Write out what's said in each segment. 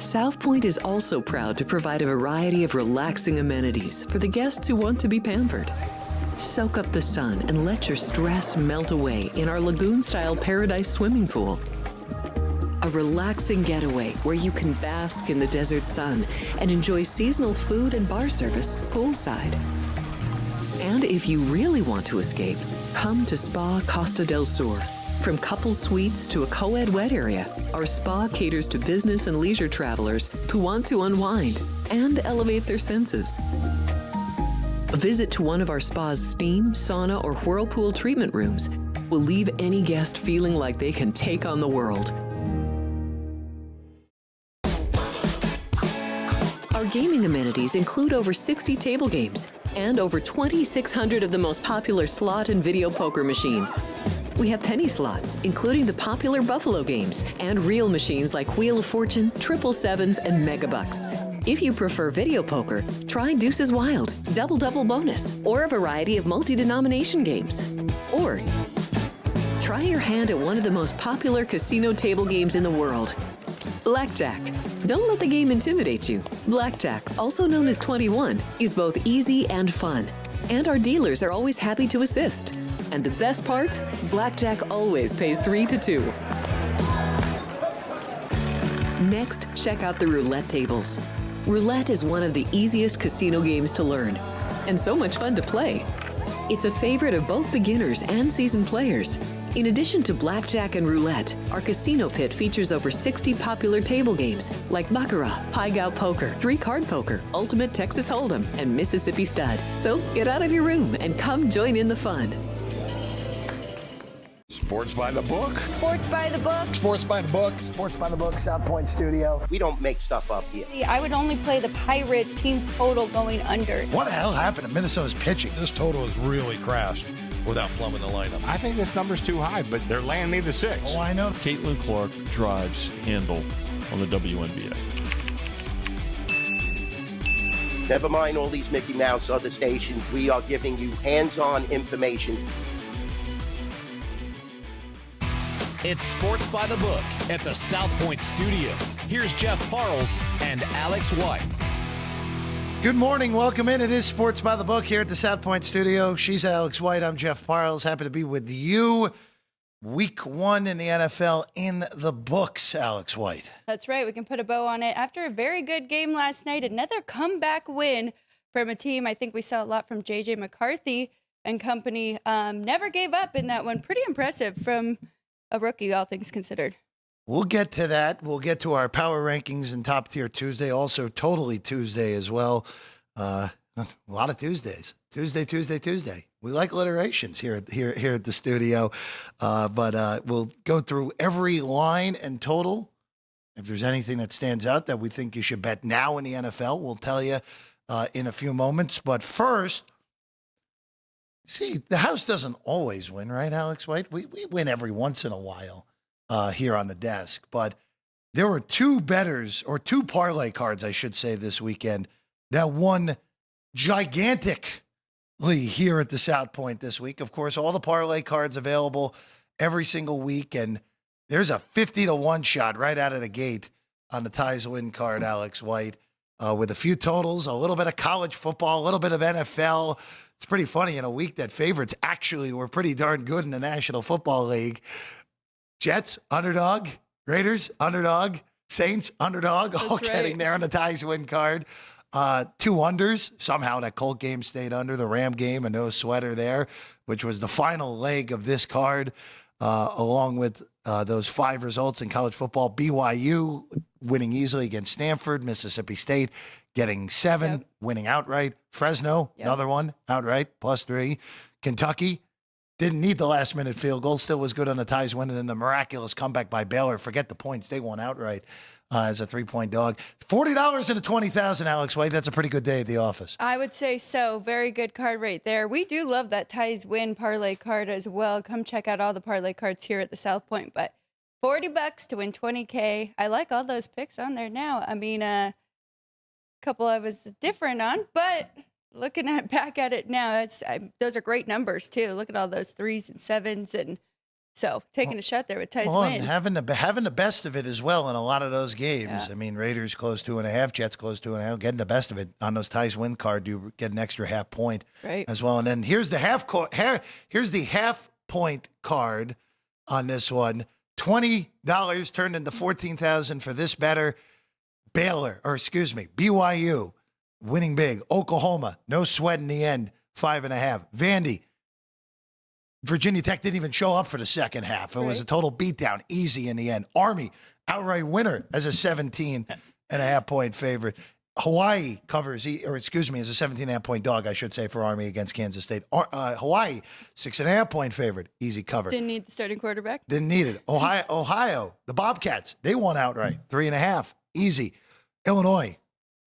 South Point is also proud to provide a variety of relaxing amenities for the guests who want to be pampered. Soak up the sun and let your stress melt away in our lagoon-style paradise swimming pool. A relaxing getaway where you can bask in the desert sun and enjoy seasonal food and bar service poolside. And if you really want to escape, come to Spa Costa del Sur. From couple suites to a co-ed wet area, our spa caters to business and leisure travelers who want to unwind and elevate their senses. A visit to one of our spa's steam, sauna, or whirlpool treatment rooms will leave any guest feeling like they can take on the world. Our gaming amenities include over 60 table games and over 2,600 of the most popular slot and video poker machines. We have penny slots, including the popular Buffalo games, and real machines like Wheel of Fortune, Triple Sevens, and Megabucks. If you prefer video poker, try Deuces Wild, Double Bonus, or a variety of multi-denomination games. Or try your hand at one of the most popular casino table games in the world, Blackjack. Don't let the game intimidate you. Blackjack, also known as 21, is both easy and fun. And our dealers are always happy to assist. And the best part? Blackjack always pays 3 to 2. Next, check out the roulette tables. Roulette is one of the easiest casino games to learn, and so much fun to play. It's a favorite of both beginners and seasoned players. In addition to blackjack and roulette, our casino pit features over 60 popular table games like Baccarat, Pai Gow Poker, 3-Card Poker, Ultimate Texas Hold'em, and Mississippi Stud. So get out of your room and come join in the fun. Sports by the book. Sports by the book. Sports by the book. Sports by the book, South Point Studio. We don't make stuff up here. I would only play the Pirates team total going under. What the hell happened to Minnesota's pitching? This total has really crashed without plumbing the lineup. I think this number's too high, but they're laying me the 6. Oh, I know. Caitlin Clark drives handle on the WNBA. Never mind all these Mickey Mouse other stations. We are giving you hands-on information. It's Sports by the Book at the South Point Studio. Here's Jeff Parles and Alex White. Good morning. Welcome in. It is Sports by the Book here at the South Point Studio. She's Alex White. I'm Jeff Parles. Happy to be with you. Week 1 in the NFL in the books, Alex White. That's right. We can put a bow on it. After a very good game last night, another comeback win from a team. I think we saw a lot from J.J. McCarthy and company. Never gave up in that one. Pretty impressive from a rookie, all things considered. We'll get to that. We'll get to our power rankings and Top Tier Tuesday, also Totally Tuesday as well. A lot of Tuesdays. Tuesday. We like alliterations here at the studio, but we'll go through every line and total. If there's anything that stands out that we think you should bet now in the NFL, we'll tell you in a few moments. But first, see, the house doesn't always win, right, Alex White? We win every once in a while here on the desk. But there were 2 bettors, or 2 parlay cards, I should say, this weekend that won gigantically here at the South Point this week. Of course, all the parlay cards available every single week. And there's a 50-1 shot right out of the gate on the Ties Win card, Alex White, with a few totals, a little bit of college football, a little bit of NFL. It's pretty funny in a week that favorites actually were pretty darn good in the National Football League. Jets, underdog. Raiders, underdog. Saints, underdog. All That's getting right there on the Ties Win card. 2 unders. Somehow that Colt game stayed under. The Ram game, a no sweater there, which was the final leg of this card, along with those 5 results in college football. BYU winning easily against Stanford. Mississippi State getting 7, winning outright. Fresno, another one, outright, +3. Kentucky didn't need the last-minute field goal. Still was good on the Ties winning, and the miraculous comeback by Baylor. Forget the points. They won outright as a 3-point dog. $40 into $20,000, Alex White. That's a pretty good day at the office. I would say so. Very good card right there. We do love that Ties Win parlay card as well. Come check out all the parlay cards here at the South Point. But $40 to win $20K. I like all those picks on there now. I mean, a couple I was different on, but looking back at it now, those are great numbers too. Look at all those 3s and 7s and So taking a shot there with Ty's Well, win. and having the best of it as well in a lot of those games. Yeah. I mean, Raiders close 2.5, Jets close 2.5, getting the best of it on those Ty's win card. You get an extra half point Right. as well. And then here's the half point card on this one. $20 turned into $14,000 for this better. BYU winning big. Oklahoma, no sweat in the end, 5.5. Vandy, Virginia Tech didn't even show up for the second half. It was a total beatdown, easy in the end. Army, outright winner as a 17.5 point favorite. Hawaii covers, as a 17.5 point dog, I should say, for Army against Kansas State. Hawaii, 6.5 point favorite, easy cover. Didn't need the starting quarterback. Didn't need it. Ohio, the Bobcats, they won outright, 3.5, easy. Illinois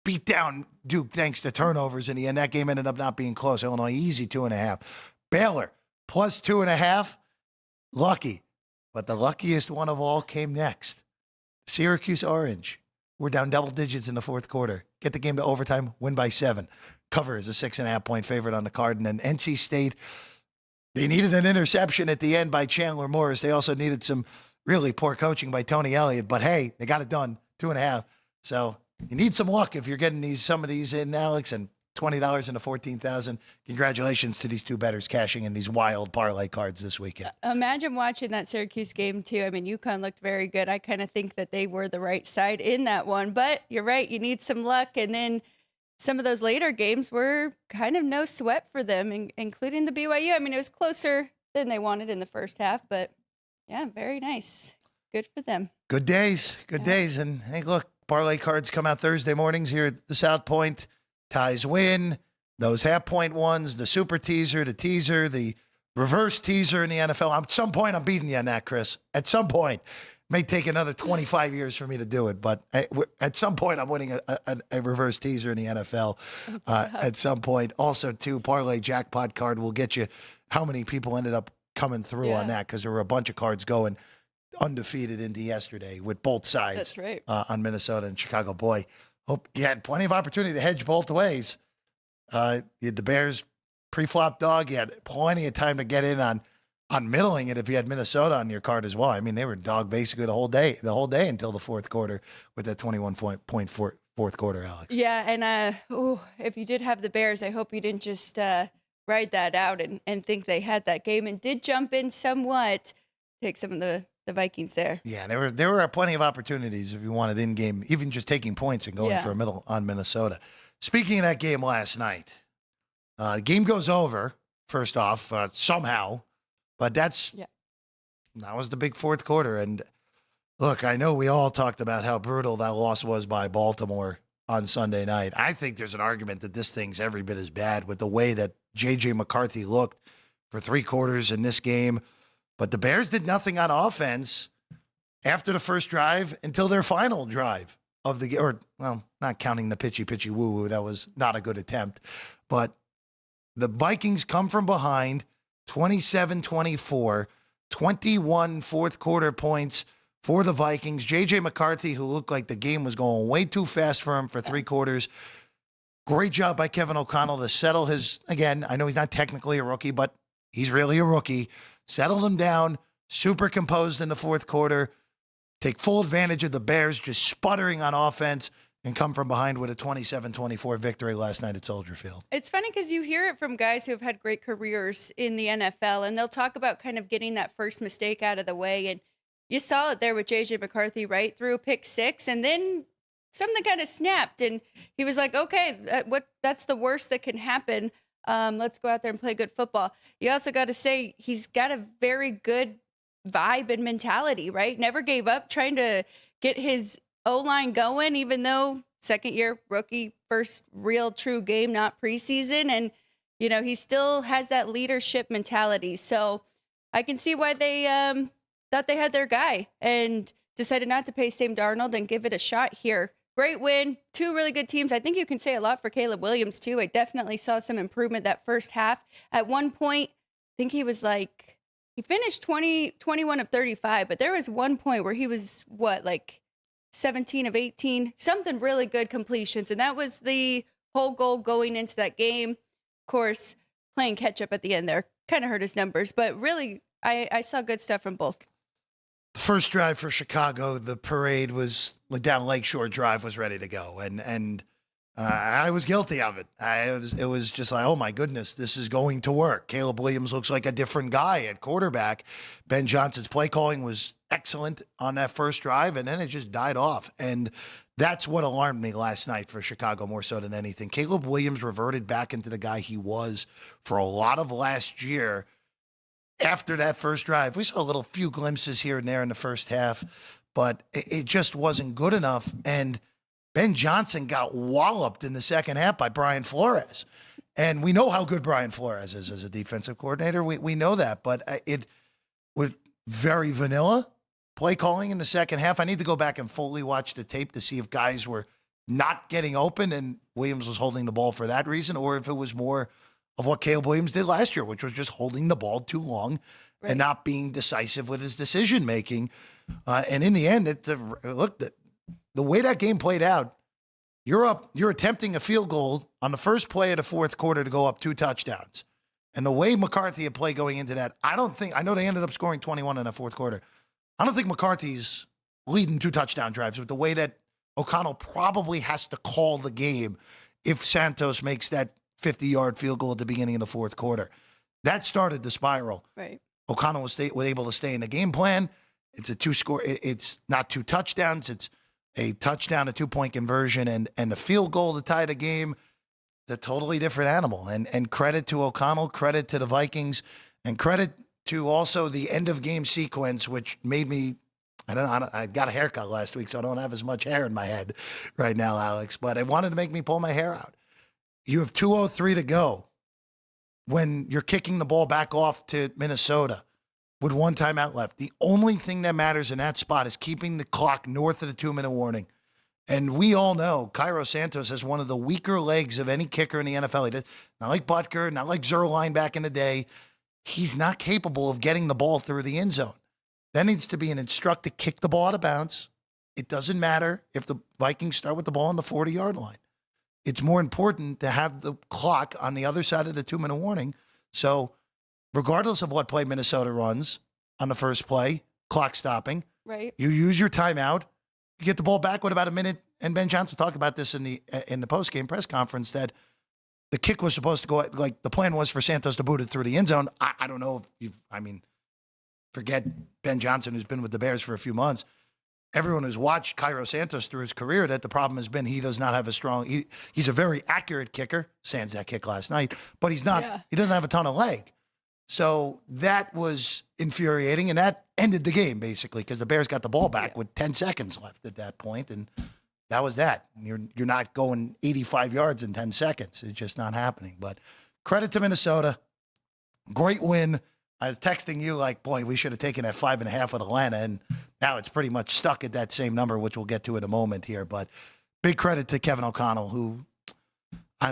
beat down Duke thanks to turnovers in the end. That game ended up not being close. Illinois, easy, 2.5. Baylor, plus 2.5, lucky. But the luckiest one of all came next. Syracuse Orange. We're down double digits in the fourth quarter. Get the game to overtime, win by 7. Cover is a 6.5 point favorite on the card. And then NC State, they needed an interception at the end by Chandler Morris. They also needed some really poor coaching by Tony Elliott. But hey, they got it done, 2.5. So you need some luck if you're getting some of these in, Alex, and $20 into $14,000. Congratulations to these two bettors cashing in these wild parlay cards this weekend. Imagine watching that Syracuse game, too. I mean, UConn looked very good. I kind of think that they were the right side in that one. But you're right. You need some luck. And then some of those later games were kind of no sweat for them, including the BYU. I mean, it was closer than they wanted in the first half. But, yeah, very nice. Good for them. Good days. Good days. And, hey, look, parlay cards come out Thursday mornings here at the South Point. Ties win, those half-point ones, the super teaser, the teaser, the reverse teaser in the NFL. At some point, I'm beating you on that, Chris. At some point. May take another 25 years for me to do it, but at some point, I'm winning a reverse teaser in the NFL. At some point. Also, too, parlay jackpot card will get you how many people ended up coming through on that, because there were a bunch of cards going undefeated into yesterday with both sides. That's right. On Minnesota and Chicago. Boy, hope you had plenty of opportunity to hedge both ways. You had the Bears pre-flop dog. You had plenty of time to get in on middling it if you had Minnesota on your card as well. I mean, they were dog basically the whole day until the fourth quarter with that 21-point fourth quarter, Alex. Yeah, and if you did have the Bears, I hope you didn't just ride that out and think they had that game, and did jump in somewhat, take some of the Vikings there. Yeah, there were plenty of opportunities if you wanted in-game, even just taking points and going for a middle on Minnesota. Speaking of that game last night, the game goes over, first off, somehow, but that was the big fourth quarter. And look, I know we all talked about how brutal that loss was by Baltimore on Sunday night. I think there's an argument that this thing's every bit as bad with the way that J.J. McCarthy looked for 3 quarters in this game. But the Bears did nothing on offense after the first drive until their final drive of the game. Or, well, not counting the pitchy woo-woo. That was not a good attempt. But the Vikings come from behind, 27-24, 21 fourth quarter points for the Vikings. J.J. McCarthy, who looked like the game was going way too fast for him for 3 quarters. Great job by Kevin O'Connell to settle his, again, I know he's not technically a rookie, but he's really a rookie. Settled him down, super composed in the fourth quarter, take full advantage of the Bears just sputtering on offense, and come from behind with a 27-24 victory last night at Soldier Field. It's funny because you hear it from guys who have had great careers in the NFL, and they'll talk about kind of getting that first mistake out of the way. And you saw it there with J.J. McCarthy, right? Through pick 6, and then something kind of snapped, and he was like, okay, that's the worst that can happen. Let's go out there and play good football. You also got to say he's got a very good vibe and mentality, right? Never gave up, trying to get his O-line going, even though second year rookie, first real true game, not preseason. And, he still has that leadership mentality. So I can see why they thought they had their guy and decided not to pay Sam Darnold and give it a shot here. Great win. 2 really good teams. I think you can say a lot for Caleb Williams, too. I definitely saw some improvement that first half. At one point, I think he was he finished 21 of 35, but there was one point where he was, 17 of 18, something really good completions. And that was the whole goal going into that game. Of course, playing catch up at the end there kind of hurt his numbers, but really I saw good stuff from both. The first drive for Chicago, the parade was down Lakeshore Drive was ready to go. And I was guilty of it. It was just like, oh my goodness, this is going to work. Caleb Williams looks like a different guy at quarterback. Ben Johnson's play calling was excellent on that first drive, and then it just died off. And that's what alarmed me last night for Chicago more so than anything. Caleb Williams reverted back into the guy he was for a lot of last year. After that first drive, we saw a little few glimpses here and there in the first half, but it just wasn't good enough. And Ben Johnson got walloped in the second half by Brian Flores. And we know how good Brian Flores is as a defensive coordinator. We know that, but it was very vanilla play calling in the second half. I need to go back and fully watch the tape to see if guys were not getting open and Williams was holding the ball for that reason, or if it was more of what Caleb Williams did last year, which was just holding the ball too long and not being decisive with his decision-making. And in the end, look, the way that game played out, you're attempting a field goal on the first play of the fourth quarter to go up 2 touchdowns. And the way McCarthy had played going into that, I know they ended up scoring 21 in the fourth quarter. I don't think McCarthy's leading 2 touchdown drives with the way that O'Connell probably has to call the game if Santos makes that 50-yard field goal at the beginning of the fourth quarter. That started the spiral. Right. O'Connell was able to stay in the game plan. It's a 2-score. It's not 2 touchdowns. It's a touchdown, a 2-point conversion, and a field goal to tie the game. It's a totally different animal. And credit to O'Connell, credit to the Vikings, and credit to also the end-of-game sequence, which made me I got a haircut last week, so I don't have as much hair in my head right now, Alex. But it wanted to make me pull my hair out. You have 2:03 to go when you're kicking the ball back off to Minnesota with 1 timeout left. The only thing that matters in that spot is keeping the clock north of the 2-minute warning. And we all know Cairo Santos has one of the weaker legs of any kicker in the NFL. He does, not like Butker, not like Zerline back in the day. He's not capable of getting the ball through the end zone. That needs to be an instruct to kick the ball out of bounds. It doesn't matter if the Vikings start with the ball on the 40-yard line. It's more important to have the clock on the other side of the 2-minute warning. So regardless of what play Minnesota runs on the first play, clock stopping, right? You use your timeout, you get the ball back with about a minute. And Ben Johnson talked about this in the post-game press conference that the kick was supposed to go, like the plan was for Santos to boot it through the end zone. I don't know if forget Ben Johnson, who's been with the Bears for a few months. Everyone who's watched Cairo Santos through his career, that the problem has been he does not have a strong, he's a very accurate kicker, sans that kick last night, but he doesn't have a ton of leg. So that was infuriating, and that ended the game, basically, because the Bears got the ball back with 10 seconds left at that point, and that was that. You're not going 85 yards in 10 seconds. It's just not happening. But credit to Minnesota. Great win. I was texting you like, boy, we should have taken that 5.5 with Atlanta, and now it's pretty much stuck at that same number, which we'll get to in a moment here. But big credit to Kevin O'Connell, who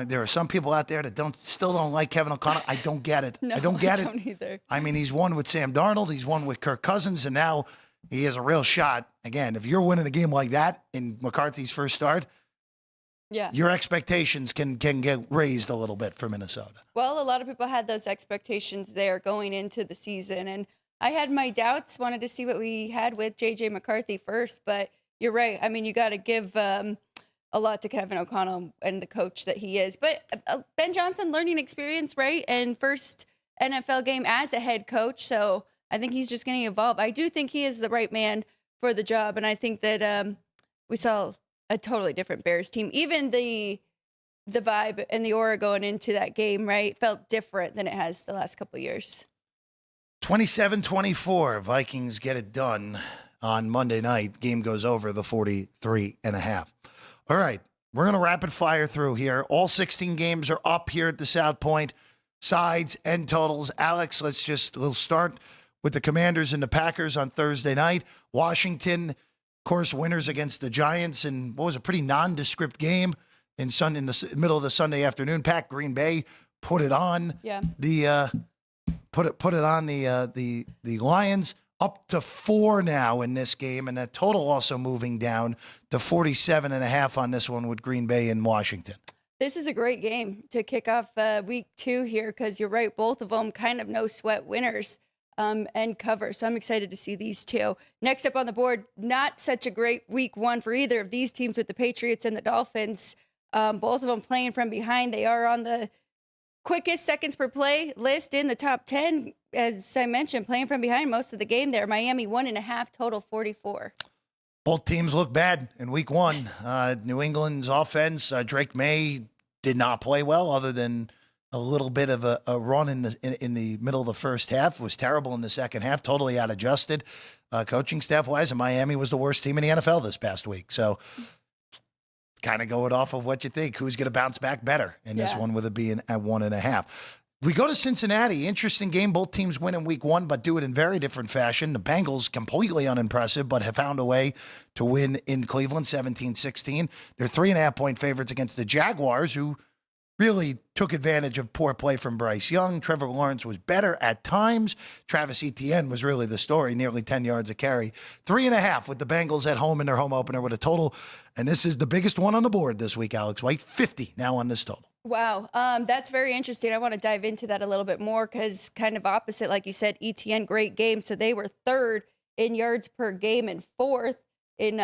there are some people out there that still don't like Kevin O'Connell. I don't get it. No, I don't get it. I don't either. I mean, he's won with Sam Darnold. He's won with Kirk Cousins, and now he has a real shot. Again, if you're winning a game like that in McCarthy's first start, your expectations can get raised a little bit for Minnesota. Well, a lot of people had those expectations there going into the season, and I had my doubts, wanted to see what we had with J.J. McCarthy first, but you're right. I mean, you got to give a lot to Kevin O'Connell and the coach that he is. But Ben Johnson, learning experience, right? And first NFL game as a head coach, so I think he's just going to evolve. I do think he is the right man for the job, and I think that we saw a totally different Bears team. Even the vibe and the aura going into that game, right, felt different than it has the last couple of years. 27-24, Vikings get it done on Monday night. Game goes over the 43.5. All right, we're going to rapid fire through here. All 16 games are up here at the South Point. Sides and totals. Alex, we'll start with the Commanders and the Packers on Thursday night. Washington, of course, winners against the Giants in what was a pretty nondescript game in the middle of the Sunday afternoon. Pack Green Bay put it on. Yeah. Put it on the Lions. Up to 4 now in this game, and that total also moving down to 47.5 on this one with Green Bay and Washington. This is a great game to kick off week 2 here because you're right, both of them kind of no sweat winners. and cover. So I'm excited to see these two. Next up on the board, not such a great week one for either of these teams with the Patriots and the Dolphins. Both of them playing from behind. They are on the quickest seconds per play list in the top 10. As I mentioned, playing from behind most of the game there. Miami 1.5, total 44. Both teams look bad in week one. New England's offense, Drake May did not play well other than a little bit of a run in the middle of the first half. Was terrible in the second half, totally out adjusted coaching staff-wise, and Miami was the worst team in the NFL this past week. So kind of going off of what you think. Who's going to bounce back better in this one with it being at 1.5? We go to Cincinnati. Interesting game. Both teams win in week one, but do it in very different fashion. The Bengals, completely unimpressive, but have found a way to win in Cleveland, 17-16. They're 3.5-point favorites against the Jaguars, who really took advantage of poor play from Bryce Young. Trevor Lawrence was better at times. Travis Etienne was really the story, nearly 10 yards a carry. 3.5 with the Bengals at home in their home opener with a total. And this is the biggest one on the board this week, Alex White. 50 now on this total. Wow, that's very interesting. I want to dive into that a little bit more because kind of opposite, like you said, Etienne, great game. So they were third in yards per game and fourth in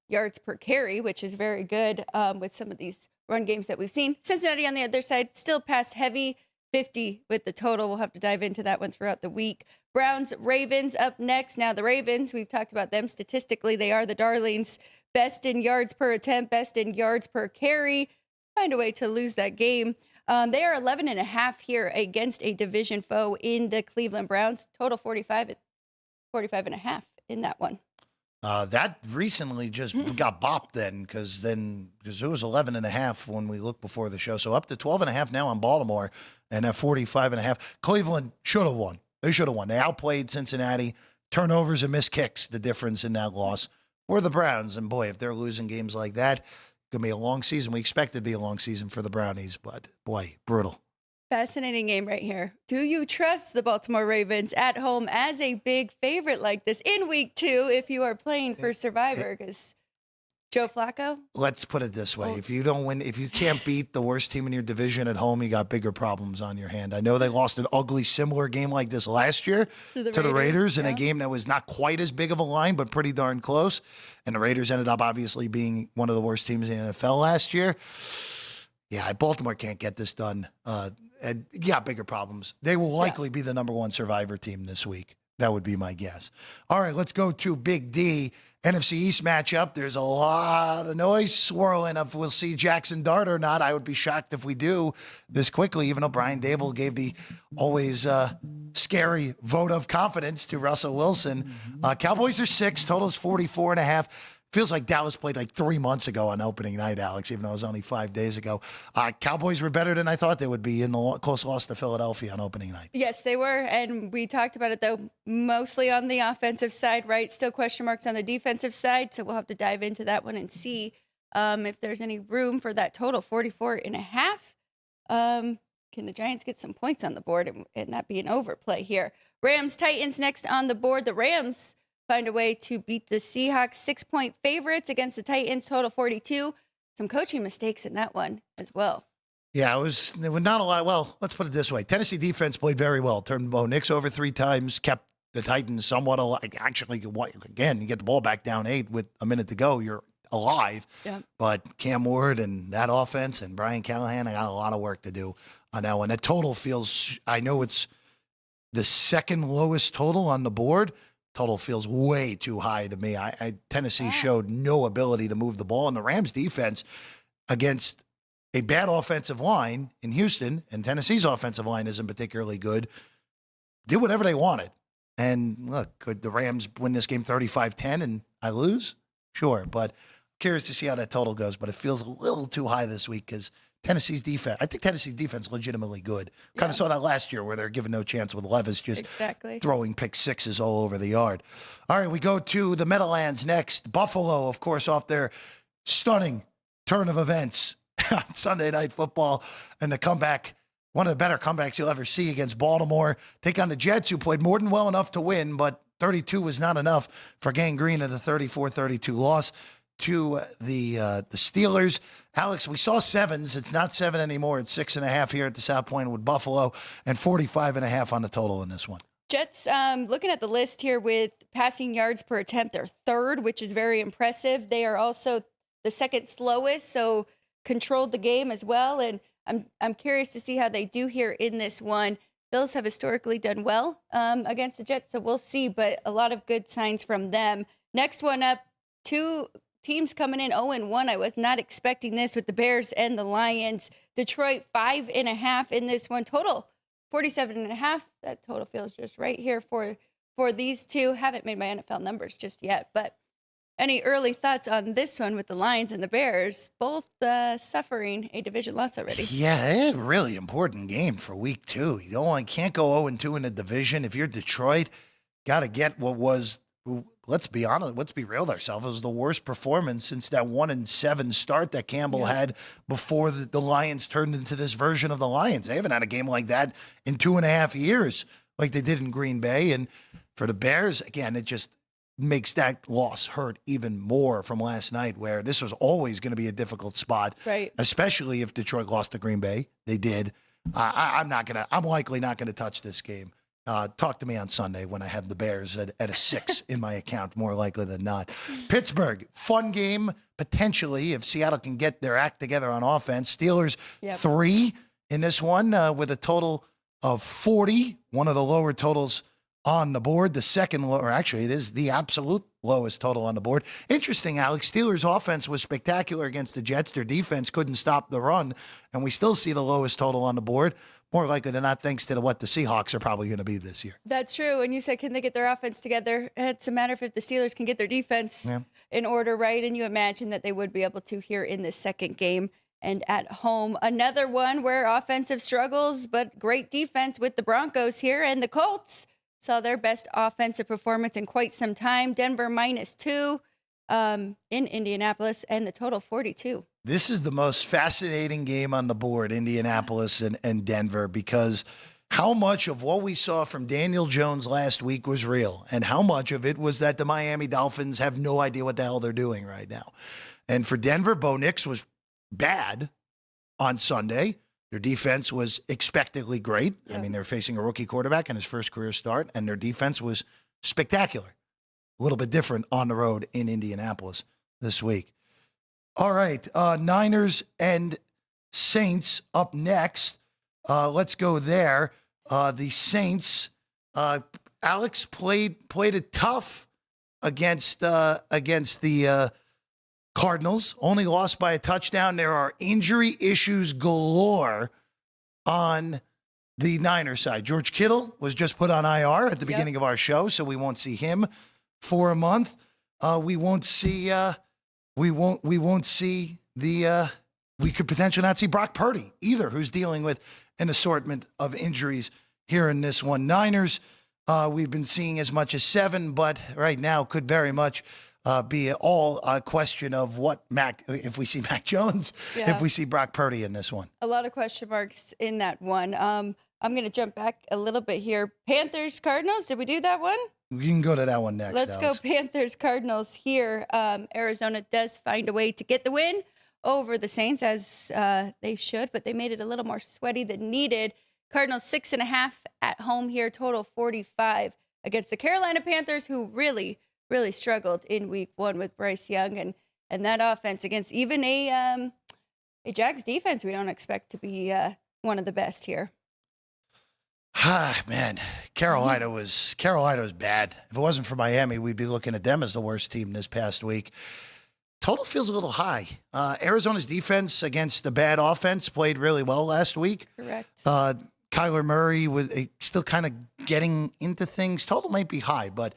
yards per carry, which is very good with some of these run games that we've seen. Cincinnati on the other side, still pass heavy, 50 with the total. We'll have to dive into that one throughout the week. Browns, Ravens up next. Now the Ravens, we've talked about them statistically. They are the darlings. Best in yards per attempt, best in yards per carry. Find a way to lose that game. They are 11.5 here against a division foe in the Cleveland Browns. Total 45.5 in that one. That recently just got bopped because it was 11.5 when we looked before the show. So up to 12.5 now on Baltimore and at 45.5. Cleveland should have won. They should have won. They outplayed Cincinnati. Turnovers and missed kicks, the difference in that loss. Or the Browns. And boy, if they're losing games like that, it's going to be a long season. We expect it to be a long season for the Brownies, but boy, brutal. Fascinating game right here. Do you trust the Baltimore Ravens at home as a big favorite like this in week 2 if you are playing for Survivor? Because Joe Flacco? Let's put it this way. If you don't win, if you can't beat the worst team in your division at home, you got bigger problems on your hand. I know they lost an ugly, similar game like this last year to the Raiders in a game that was not quite as big of a line, but pretty darn close. And the Raiders ended up obviously being one of the worst teams in the NFL last year. Yeah, Baltimore can't get this done. And bigger problems. They will likely be the number 1 Survivor team this week. That would be my guess. All right, let's go to Big D. NFC East matchup. There's a lot of noise swirling if we'll see Jackson Dart or not. I would be shocked if we do this quickly, even though Brian Dable gave the always scary vote of confidence to Russell Wilson. Cowboys are 6. Total is 44.5. Feels like Dallas played like 3 months ago on opening night, Alex, even though it was only 5 days ago. Cowboys were better than I thought they would be in the close loss to Philadelphia on opening night. Yes, they were. And we talked about it, though, mostly on the offensive side, right? Still question marks on the defensive side. So we'll have to dive into that one and see if there's any room for that total 44.5. Can the Giants get some points on the board and that be an overplay here? Rams, Titans next on the board. The Rams find a way to beat the Seahawks. 6-point favorites against the Titans, total 42. Some coaching mistakes in that one as well. Yeah, there was not a lot. Well, let's put it this way. Tennessee defense played very well. Turned Bo Nix over 3 times, kept the Titans somewhat alive. Actually, again, you get the ball back down 8 with a minute to go, you're alive. Yeah. But Cam Ward and that offense and Brian Callahan, I got a lot of work to do on that one. That total feels, I know it's the second lowest total on the board. Total feels way too high to me. Tennessee showed no ability to move the ball, and the Rams defense against a bad offensive line in Houston, and Tennessee's offensive line isn't particularly good, did whatever they wanted. And look, could the Rams win this game 35-10 and I lose? Sure, but curious to see how that total goes, but it feels a little too high this week because Tennessee's defense, I think Tennessee's defense is legitimately good. Kind of saw that last year where they're given no chance with Levis just throwing pick sixes all over the yard. All right, we go to the Meadowlands next. Buffalo, of course, off their stunning turn of events on Sunday Night Football and the comeback, one of the better comebacks you'll ever see against Baltimore. Take on the Jets, who played more than well enough to win, but 32 was not enough for Gang Green of the 34-32 loss to the Steelers. Alex, we saw 7s. It's not 7 anymore. It's 6.5 here at the South Point with Buffalo and 45.5 on the total in this one. Jets, looking at the list here with passing yards per attempt, they're third, which is very impressive. They are also the second slowest, so controlled the game as well. And I'm curious to see how they do here in this one. Bills have historically done well against the Jets, so we'll see, but a lot of good signs from them. Next one up, two teams coming in 0-1. I was not expecting this with the Bears and the Lions. Detroit 5.5 in this one. Total 47.5. That total feels just right here for these two. Haven't made my NFL numbers just yet, but any early thoughts on this one with the Lions and the Bears, both suffering a division loss already? Yeah, it's a really important game for week 2. You can't go 0-2 in a division. If you're Detroit, got to get what was, let's be honest, let's be real with ourselves, it was the worst performance since that 1-7 start that Campbell had before the Lions turned into this version of the Lions. They haven't had a game like that in 2.5 years like they did in Green Bay. And for the Bears, again, it just makes that loss hurt even more from last night, where this was always going to be a difficult spot, right? Especially if Detroit lost to Green Bay. They did. I'm likely not going to touch this game. Talk to me on Sunday when I have the Bears at a 6 in my account, more likely than not. Pittsburgh, fun game, potentially, if Seattle can get their act together on offense. Steelers, 3 in this one with a total of 40, one of the lower totals on the board. The second, or actually it is the absolute lowest total on the board. Interesting, Alex. Steelers' offense was spectacular against the Jets. Their defense couldn't stop the run, and we still see the lowest total on the board. More likely than not, thanks to what the Seahawks are probably going to be this year. That's true. And you said, can they get their offense together? It's a matter of if the Steelers can get their defense in order, right? And you imagine that they would be able to here in this second game and at home. Another one where offensive struggles, but great defense with the Broncos here, and the Colts saw their best offensive performance in quite some time. Denver -2 in Indianapolis, and the total 42. This is the most fascinating game on the board, Indianapolis and Denver, because how much of what we saw from Daniel Jones last week was real, and how much of it was that the Miami Dolphins have no idea what the hell they're doing right now. And for Denver, Bo Nix was bad on Sunday. Their defense was expectedly great. I mean, they're facing a rookie quarterback in his first career start, and their defense was spectacular. A little bit different on the road in Indianapolis this week. All right, Niners and Saints up next. Let's go there. The Saints, Alex played it tough against the Cardinals, only lost by a touchdown. There are injury issues galore on the Niners side. George Kittle was just put on IR at the beginning of our show, so we won't see him for a month. We could potentially not see Brock Purdy either, who's dealing with an assortment of injuries here in this one. Niners, we've been seeing as much as 7, but right now could very much be all a question of if we see Mac Jones, if we see Brock Purdy in this one. A lot of question marks in that one. I'm going to jump back a little bit here. Panthers, Cardinals, did we do that one? You can go to that one next. Let's Alex. go Panthers, Cardinals here. Arizona does find a way to get the win over the Saints, as they should, but they made it a little more sweaty than needed. Cardinals 6.5 at home here, total 45 against the Carolina Panthers, who really struggled in week 1 with Bryce Young and that offense against even a Jags defense we don't expect to be one of the best here. Man, Carolina was bad. If it wasn't for Miami, we'd be looking at them as the worst team this past week. Total feels a little high. Arizona's defense against the bad offense played really well last week. Correct. Kyler Murray was still kind of getting into things. Total might be high, but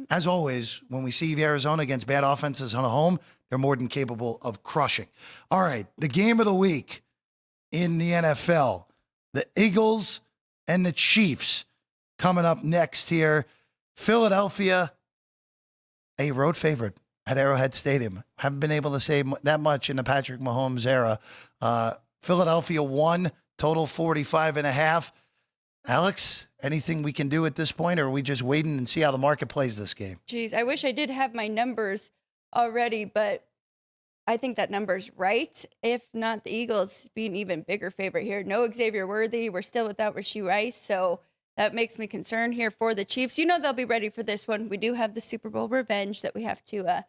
as always, when we see Arizona against bad offenses on a home, they're more than capable of crushing. All right, the game of the week in the NFL, the Eagles and the Chiefs coming up next here. Philadelphia, a road favorite at Arrowhead Stadium. Haven't been able to say that much in the Patrick Mahomes era. Philadelphia won, total 45.5. Alex, anything we can do at this point, or are we just waiting and see how the market plays this game? Geez, I wish I did have my numbers already, but I think that number's right. If not, the Eagles be an even bigger favorite here. No Xavier Worthy. We're still without Rashee Rice, so that makes me concerned here for the Chiefs. You know they'll be ready for this one. We do have the Super Bowl revenge that we have to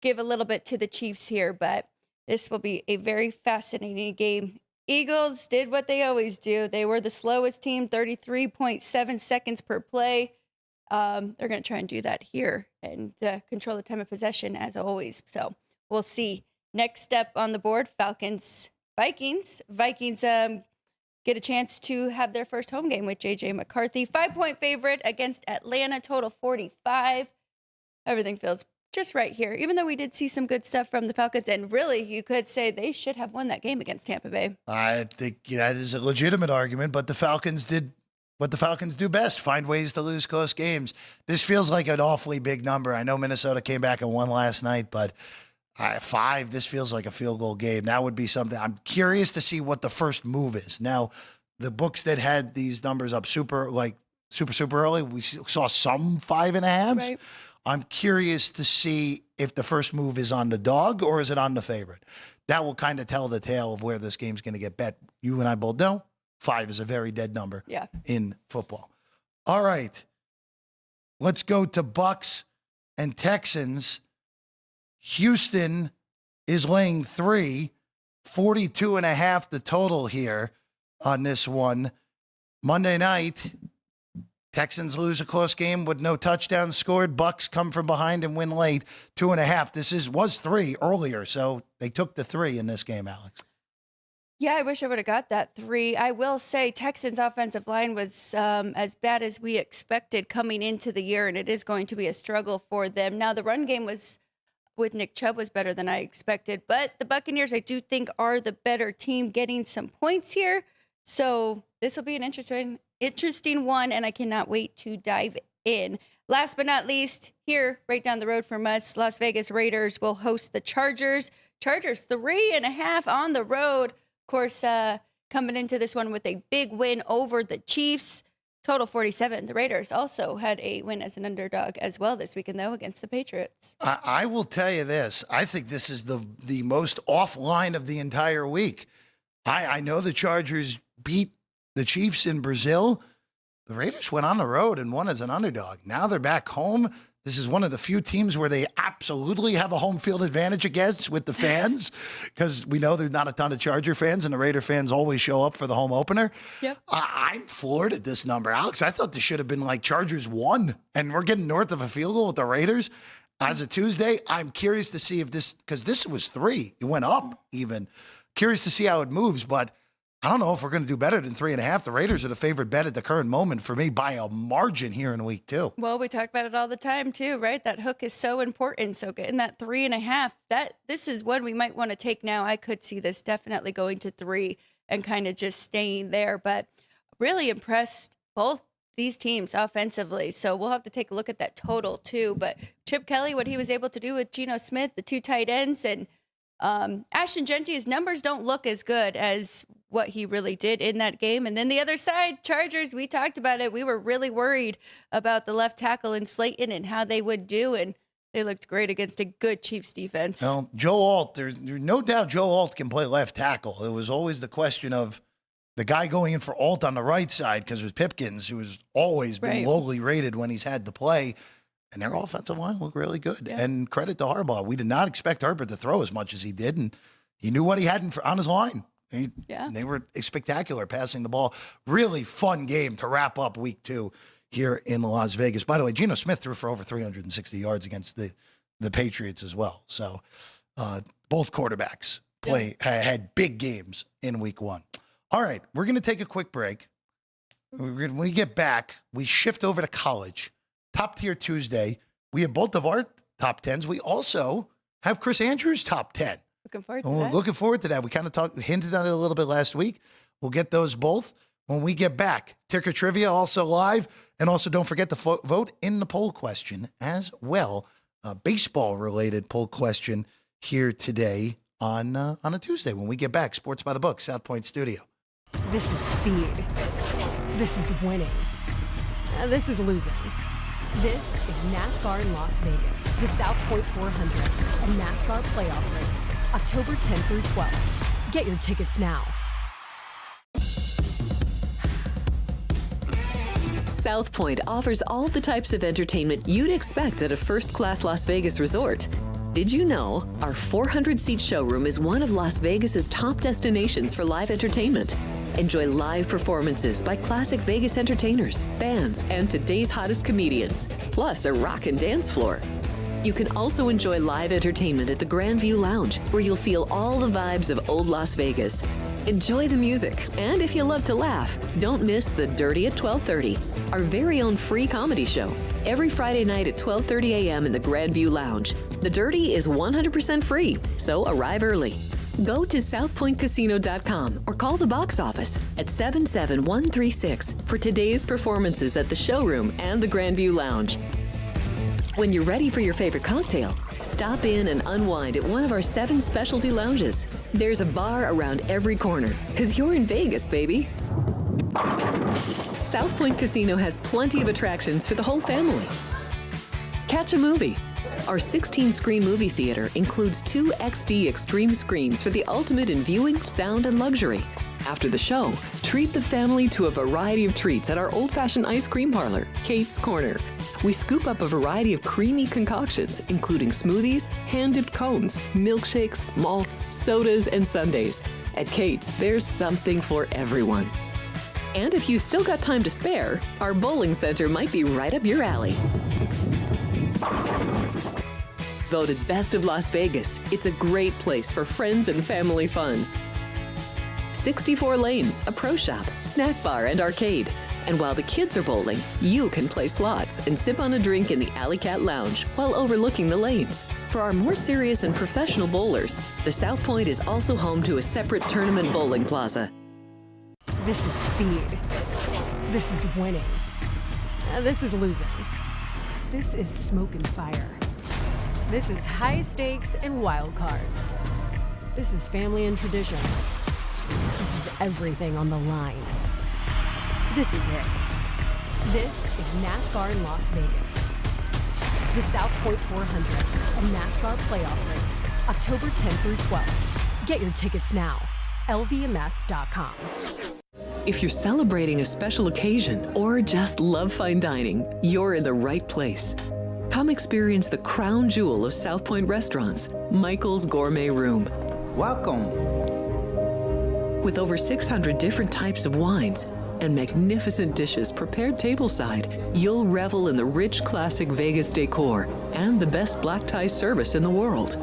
give a little bit to the Chiefs here, but this will be a very fascinating game. Eagles did what they always do. They were the slowest team, 33.7 seconds per play. They're going to try and do that here and control the time of possession as always. So we'll see. Next step on the board, Falcons, Vikings. Vikings get a chance to have their first home game with J.J. McCarthy. 5-point favorite against Atlanta, total 45. Everything feels just right here, even though we did see some good stuff from the Falcons. And really, you could say they should have won that game against Tampa Bay. I think that is a legitimate argument, but the Falcons did what the Falcons do best, find ways to lose close games. This feels like an awfully big number. I know Minnesota came back and won last night, but 5, this feels like a field goal game. That would be something. I'm curious to see what the first move is. Now, the books that had these numbers up super early, we saw some 5.5s. Right. I'm curious to see if the first move is on the dog or is it on the favorite. That will kind of tell the tale of where this game's going to get bet. You and I both know 5 is a very dead number in football. All right. Let's go to Bucks and Texans. Houston is laying 3, 42.5 the total here on this one. Monday night, Texans lose a close game with no touchdowns scored. Bucks come from behind and win late, 2.5. This was 3 earlier, so they took the 3 in this game, Alex. Yeah, I wish I would have got that 3. I will say Texans' offensive line was as bad as we expected coming into the year, and it is going to be a struggle for them. Now, the run game was with Nick Chubb was better than I expected, but the Buccaneers, I do think, are the better team getting some points here. So this will be an interesting one, and I cannot wait to dive in. Last but not least, here, right down the road from us, Las Vegas Raiders will host the Chargers. Chargers 3.5 on the road. Of course, coming into this one with a big win over the Chiefs. Total 47. The Raiders also had a win as an underdog as well this weekend, though, against the Patriots. I will tell you this. I think this is the most offline of the entire week. I know the Chargers beat the Chiefs in Brazil. The Raiders went on the road and won as an underdog. Now they're back home. This is one of the few teams where they absolutely have a home field advantage against with the fans, because we know there's not a ton of Charger fans, and the Raider fans always show up for the home opener. Yep. I'm floored at this number, Alex. I thought this should have been like Chargers 1, and we're getting north of a field goal with the Raiders as a Tuesday. I'm curious to see if this, because this was 3. It went up even. Curious to see how it moves, but I don't know if we're going to do better than 3.5. The Raiders are the favorite bet at the current moment for me by a margin here in week 2. Well, we talk about it all the time too, right? That hook is so important. So getting that 3.5, this is one we might want to take now. I could see this definitely going to 3 and kind of just staying there, but really impressed both these teams offensively. So we'll have to take a look at that total too. But Chip Kelly, what he was able to do with Geno Smith, the 2 tight ends, and Ashton Genty's numbers don't look as good as what he really did in that game. And then the other side, Chargers, we talked about it. We were really worried about the left tackle in Slayton and how they would do, and they looked great against a good Chiefs defense. Well, Joe Alt, there's no doubt Joe Alt can play left tackle. It was always the question of the guy going in for Alt on the right side, because it was Pipkins, who has always been lowly rated when he's had to play. And their offensive line looked really good. Yeah. And credit to Harbaugh. We did not expect Herbert to throw as much as he did, and he knew what he had on his line. They were spectacular passing the ball. Really fun game to wrap up week 2 here in Las Vegas. By the way, Geno Smith threw for over 360 yards against the Patriots as well. So both quarterbacks had big games in week 1. All right, we're going to take a quick break. When we get back, we shift over to college. Top Tier Tuesday. We have both of our top 10s. We also have Chris Andrews' top 10. Looking forward to that. Looking forward to that. We kind of hinted on it a little bit last week. We'll get those both when we get back. Ticker Trivia also live. And also don't forget to vote in the poll question as well. Baseball-related poll question here today on a Tuesday when we get back. Sports by the Book, South Point Studio. This is speed. This is winning. This is losing. This is NASCAR in Las Vegas, the South Point 400, a NASCAR playoff race, October 10th through 12th. Get your tickets now. South Point offers all the types of entertainment you'd expect at a first-class Las Vegas resort. Did you know our 400-seat showroom is one of Las Vegas's top destinations for live entertainment? Enjoy live performances by classic Vegas entertainers, bands, and today's hottest comedians, plus a rock and dance floor. You can also enjoy live entertainment at the Grand View Lounge, where you'll feel all the vibes of old Las Vegas. Enjoy the music, and if you love to laugh, don't miss The Dirty at 12:30, our very own free comedy show, every Friday night at 12:30 a.m. in the Grand View Lounge. The Dirty is 100% free, so arrive early. Go to southpointcasino.com or call the box office at 77136 for today's performances at the showroom and the Grand View Lounge. When you're ready for your favorite cocktail, stop in and unwind at one of our 7 specialty lounges. There's a bar around every corner, because you're in Vegas, baby. South Point Casino has plenty of attractions for the whole family. Catch a movie. Our 16-screen movie theater includes 2 XD Extreme screens for the ultimate in viewing, sound, and luxury. After the show, treat the family to a variety of treats at our old-fashioned ice cream parlor, Kate's Corner. We scoop up a variety of creamy concoctions, including smoothies, hand-dipped cones, milkshakes, malts, sodas, and sundaes. At Kate's, there's something for everyone. And if you've still got time to spare, our bowling center might be right up your alley. Voted Best of Las Vegas, it's a great place for friends and family fun. 64 lanes, a pro shop, snack bar, and arcade. And while the kids are bowling, you can play slots and sip on a drink in the Alley Cat Lounge while overlooking the lanes. For our more serious and professional bowlers, the South Point is also home to a separate tournament bowling plaza. This is speed. This is winning. This is losing. This is smoke and fire. This is high stakes and wild cards. This is family and tradition. This is everything on the line. This is it. This is NASCAR in Las Vegas. The South Point 400, a NASCAR playoff race, October 10th through 12th. Get your tickets now. LVMS.com. If you're celebrating a special occasion or just love fine dining, you're in the right place. Come experience the crown jewel of South Point restaurants, Michael's Gourmet Room. Welcome. With over 600 different types of wines and magnificent dishes prepared tableside, you'll revel in the rich classic Vegas decor and the best black tie service in the world.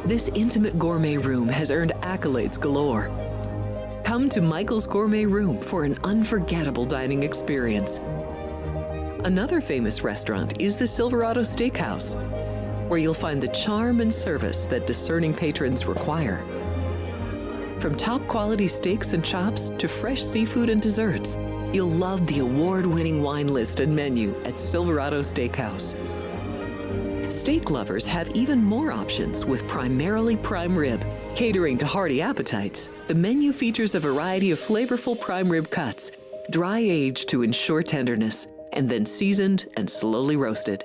This intimate gourmet room has earned accolades galore. Come to Michael's Gourmet Room for an unforgettable dining experience. Another famous restaurant is the Silverado Steakhouse, where you'll find the charm and service that discerning patrons require. From top quality steaks and chops to fresh seafood and desserts, you'll love the award-winning wine list and menu at Silverado Steakhouse. Steak lovers have even more options with primarily prime rib. Catering to hearty appetites, the menu features a variety of flavorful prime rib cuts, dry-aged to ensure tenderness, and then seasoned and slowly roasted.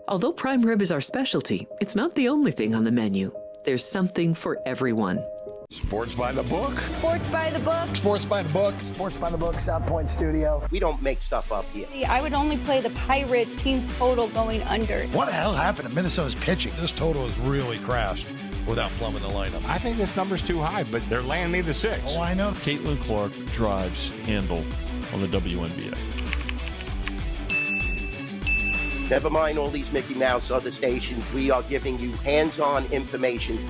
Although prime rib is our specialty, it's not the only thing on the menu. There's something for everyone. Sports by the book. Sports by the book. Sports by the book. Sports by the book, South Point Studio. We don't make stuff up here. I would only play the Pirates team total going under. What the hell happened to Minnesota's pitching? This total has really crashed without plumbing the lineup. I think this number's too high, but they're laying me the 6. Oh, I know. Caitlin Clark drives handle on the WNBA. Never mind all these Mickey Mouse other stations. We are giving you hands-on information.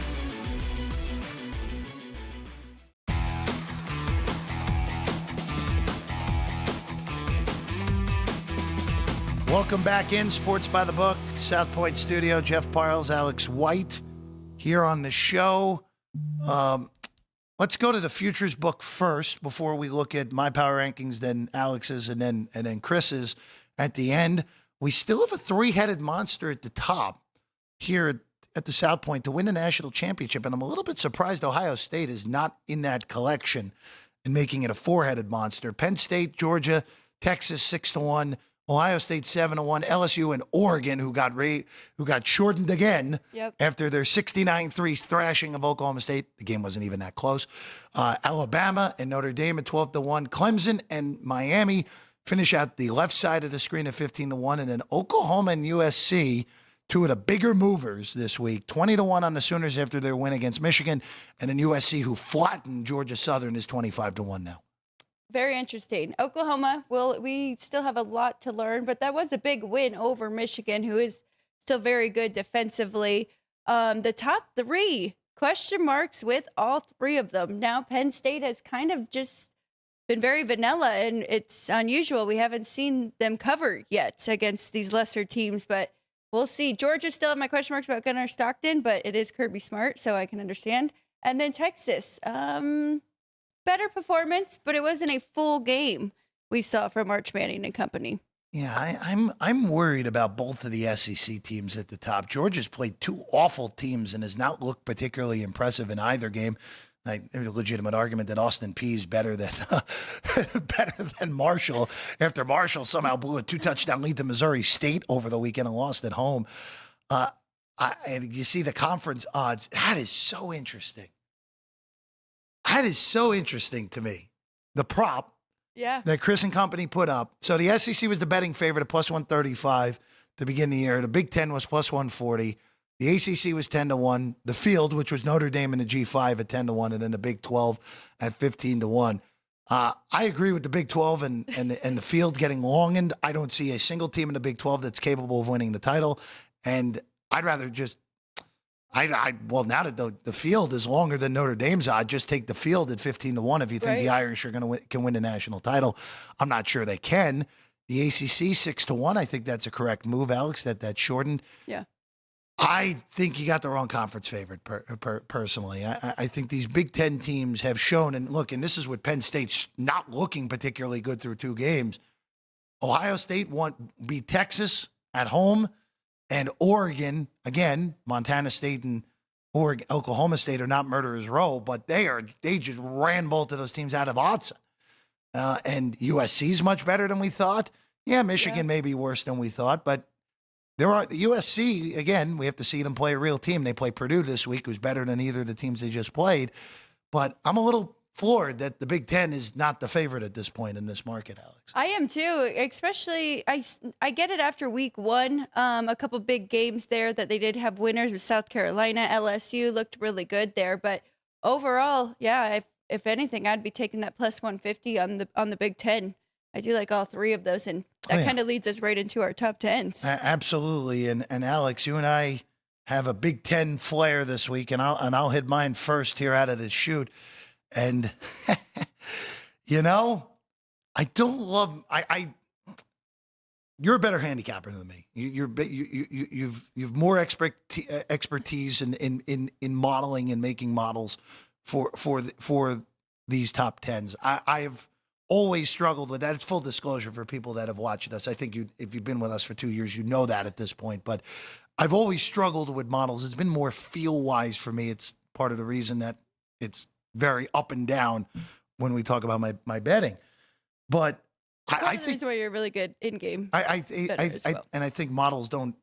Welcome back in Sports by the Book, South Point Studio. Jeff Parles, Alex White here on the show. Let's go to the Futures book first before we look at my power rankings, then Alex's, and then Chris's at the end. We still have a 3-headed monster at the top here at the South Point to win the national championship, and I'm a little bit surprised Ohio State is not in that collection and making it a 4-headed monster. Penn State, Georgia, Texas 6-1. Ohio State 7-1, LSU and Oregon, who got shortened again after their 69-3 thrashing of Oklahoma State. The game wasn't even that close. Alabama and Notre Dame at 12-1. Clemson and Miami finish out the left side of the screen at 15-1. And then Oklahoma and USC, two of the bigger movers this week, 20-1 on the Sooners after their win against Michigan. And then USC, who flattened Georgia Southern, is 25-1 now. Very interesting. Oklahoma, we still have a lot to learn, but that was a big win over Michigan, who is still very good defensively. The top three, question marks with all three of them. Now Penn State has kind of just been very vanilla, and it's unusual. We haven't seen them cover yet against these lesser teams, but we'll see. Georgia still have my question marks about Gunnar Stockton, but it is Kirby Smart, so I can understand. And then Texas, better performance, but it wasn't a full game we saw from Arch Manning and company. Yeah, I'm worried about both of the SEC teams at the top. Georgia's played two awful teams and has not looked particularly impressive in either game. There's a legitimate argument that Austin Peay is better than Marshall after Marshall somehow blew a 2-touchdown lead to Missouri State over the weekend and lost at home. And you see the conference odds. That is so interesting. That is so interesting to me. The prop that Chris and company put up. So the SEC was the betting favorite at plus 135 to begin the year. The Big Ten was plus 140. The ACC was 10-1. The field, which was Notre Dame and the G5 at 10-1, and then the Big 12 at 15-1. I agree with the Big 12 and the field getting longened. I don't see a single team in the Big 12 that's capable of winning the title. And I'd rather just well, now that the field is longer than Notre Dame's, I'd just take the field at 15-1 if you think the Irish are can win the national title. I'm not sure they can. The ACC 6-1. I think that's a correct move, Alex. That's shortened. Yeah. I think you got the wrong conference favorite personally. I think these Big Ten teams have shown, and look, and this is what Penn State's not looking particularly good through two games. Ohio State beat Texas at home. And Oregon, again, Montana State and Oklahoma State are not murderers row, but they just ran both of those teams out of Autzen. And USC's much better than we thought. Yeah, Michigan may be worse than we thought, but the USC, again, we have to see them play a real team. They play Purdue this week, who's better than either of the teams they just played. But I'm a little floored that the Big Ten is not the favorite at this point in this market, Alex. I am too, especially I get it after week one. A couple big games there that they did have winners with South Carolina. LSU looked really good there, but overall, yeah, if anything, I'd be taking that plus 150 on the Big Ten. I do like all three of those, and that kind of leads us right into our top tens. Absolutely, and Alex, you and I have a Big Ten flair this week, and I'll hit mine first here out of the chute. And, you know, I don't love, you're a better handicapper than me. You've more expertise in modeling and making models for these top tens. I've always struggled with that. It's full disclosure for people that have watched us. I think if you've been with us for 2 years, you know that at this point, but I've always struggled with models. It's been more feel wise for me. It's part of the reason that it's very up and down when we talk about my betting. But I think why you're really good in game. I think models don't.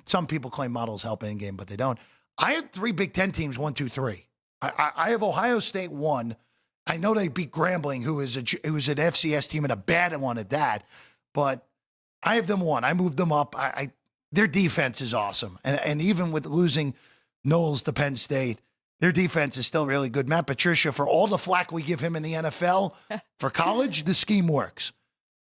Some people claim models help in game, but they don't. I had three Big Ten teams, 1, 2, 3. I have Ohio State 1. I know they beat Grambling, who is an FCS team and a bad one at that. But I have them 1. I moved them up. Their defense is awesome, and even with losing Knowles to Penn State, their defense is still really good. Matt Patricia, for all the flack we give him in the NFL, for college, the scheme works.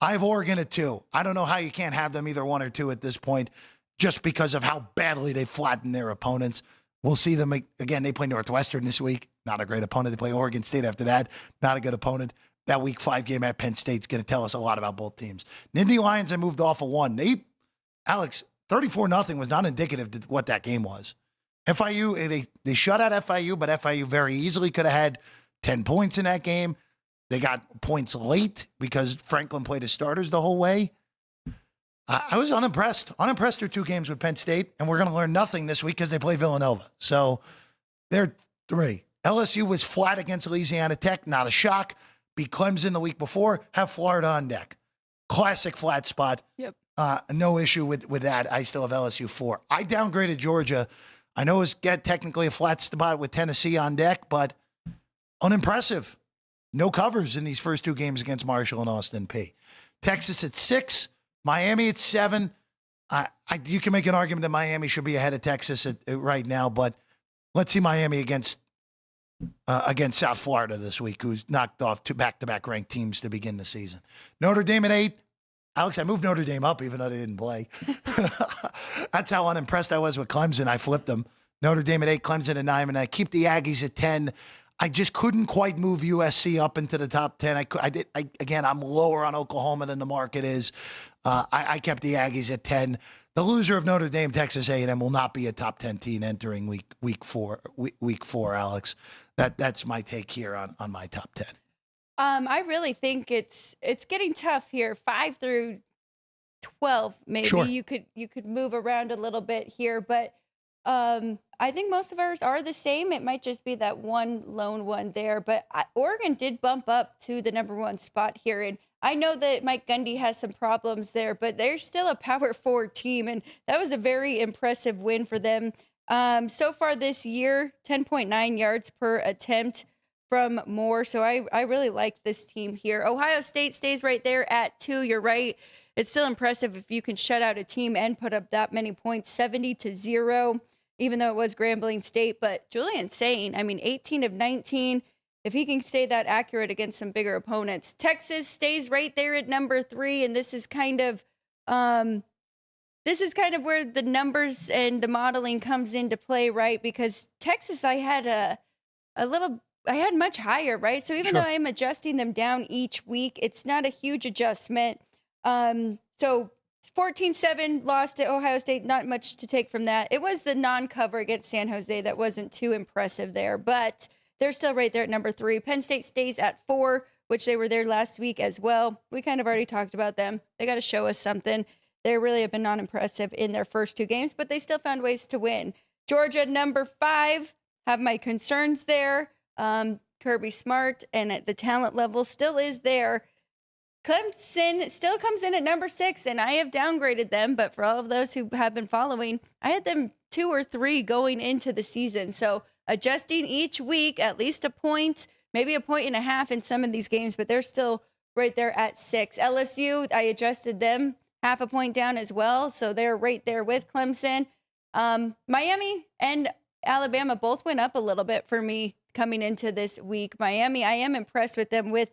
I have Oregon at 2. I don't know how you can't have them either 1 or 2 at this point, just because of how badly they flattened their opponents. We'll see them again. They play Northwestern this week. Not a great opponent. They play Oregon State after that. Not a good opponent. That week 5 game at Penn State's going to tell us a lot about both teams. Nittany Lions, I moved off of 1. Alex, 34-0 was not indicative of what that game was. FIU, they shut out FIU, but FIU very easily could have had 10 points in that game. They got points late because Franklin played his starters the whole way. I was unimpressed through 2 games with Penn State, and we're going to learn nothing this week because they play Villanova. So they're 3. LSU was flat against Louisiana Tech, not a shock. Beat Clemson the week before, have Florida on deck. Classic flat spot. Yep. No issue with that. I still have LSU 4. I downgraded Georgia. I know it's technically a flat spot with Tennessee on deck, but unimpressive. No covers in these first 2 games against Marshall and Austin Peay. Texas at 6, Miami at 7. You can make an argument that Miami should be ahead of Texas right now, but let's see Miami against South Florida this week, who's knocked off 2 back-to-back ranked teams to begin the season. Notre Dame at 8. Alex, I moved Notre Dame up even though they didn't play. That's how unimpressed I was with Clemson. I flipped them. Notre Dame at 8, Clemson at 9, and I keep the Aggies at 10. I just couldn't quite move USC up into the top 10. Again, I'm lower on Oklahoma than the market is. I kept the Aggies at 10. The loser of Notre Dame, Texas A&M, will not be a top 10 team entering week four, Alex. That's my take here on my top 10. I really think it's getting tough here. 5 through 12, maybe. Sure. You could move around a little bit here, but I think most of ours are the same. It might just be that one lone one there, but Oregon did bump up to the number 1 spot here, and I know that Mike Gundy has some problems there, but they're still a Power 4 team, and that was a very impressive win for them. So far this year, 10.9 yards per attempt from Moore, so I really like this team here. Ohio State stays right there at 2. You're right. It's still impressive if you can shut out a team and put up that many points, 70-0, even though it was Grambling State. But Julian Sain, 18 of 19. If he can stay that accurate against some bigger opponents. Texas stays right there at number 3, and this is kind of where the numbers and the modeling comes into play, right? Because Texas, I had much higher, right? So even though I'm adjusting them down each week, it's not a huge adjustment. So 14-7 loss to Ohio State, not much to take from that. It was the non-cover against San Jose that wasn't too impressive there, but they're still right there at number 3. Penn State stays at 4, which they were there last week as well. We kind of already talked about them. They got to show us something. They really have been non-impressive in their first 2 games, but they still found ways to win. Georgia, number 5, have my concerns there. Kirby Smart, and at the talent level still is there. Clemson still comes in at number 6, and I have downgraded them, but for all of those who have been following, I had them 2 or 3 going into the season. So adjusting each week, at least a point, maybe a point and a half in some of these games, but they're still right there at 6. LSU, I adjusted them half a point down as well, so they're right there with Clemson. Miami and Alabama both went up a little bit for me coming into this week. Miami, I am impressed with them with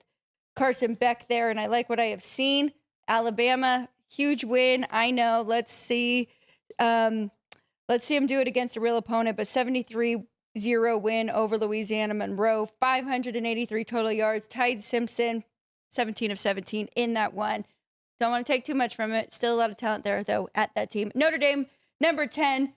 Carson Beck there, and I like what I have seen. Alabama, huge win. I know. Let's see him do it against a real opponent, but 73-0 win over Louisiana Monroe. 583 total yards. Tied Simpson, 17 of 17 in that one. Don't want to take too much from it. Still a lot of talent there, though, at that team. Notre Dame, number 10.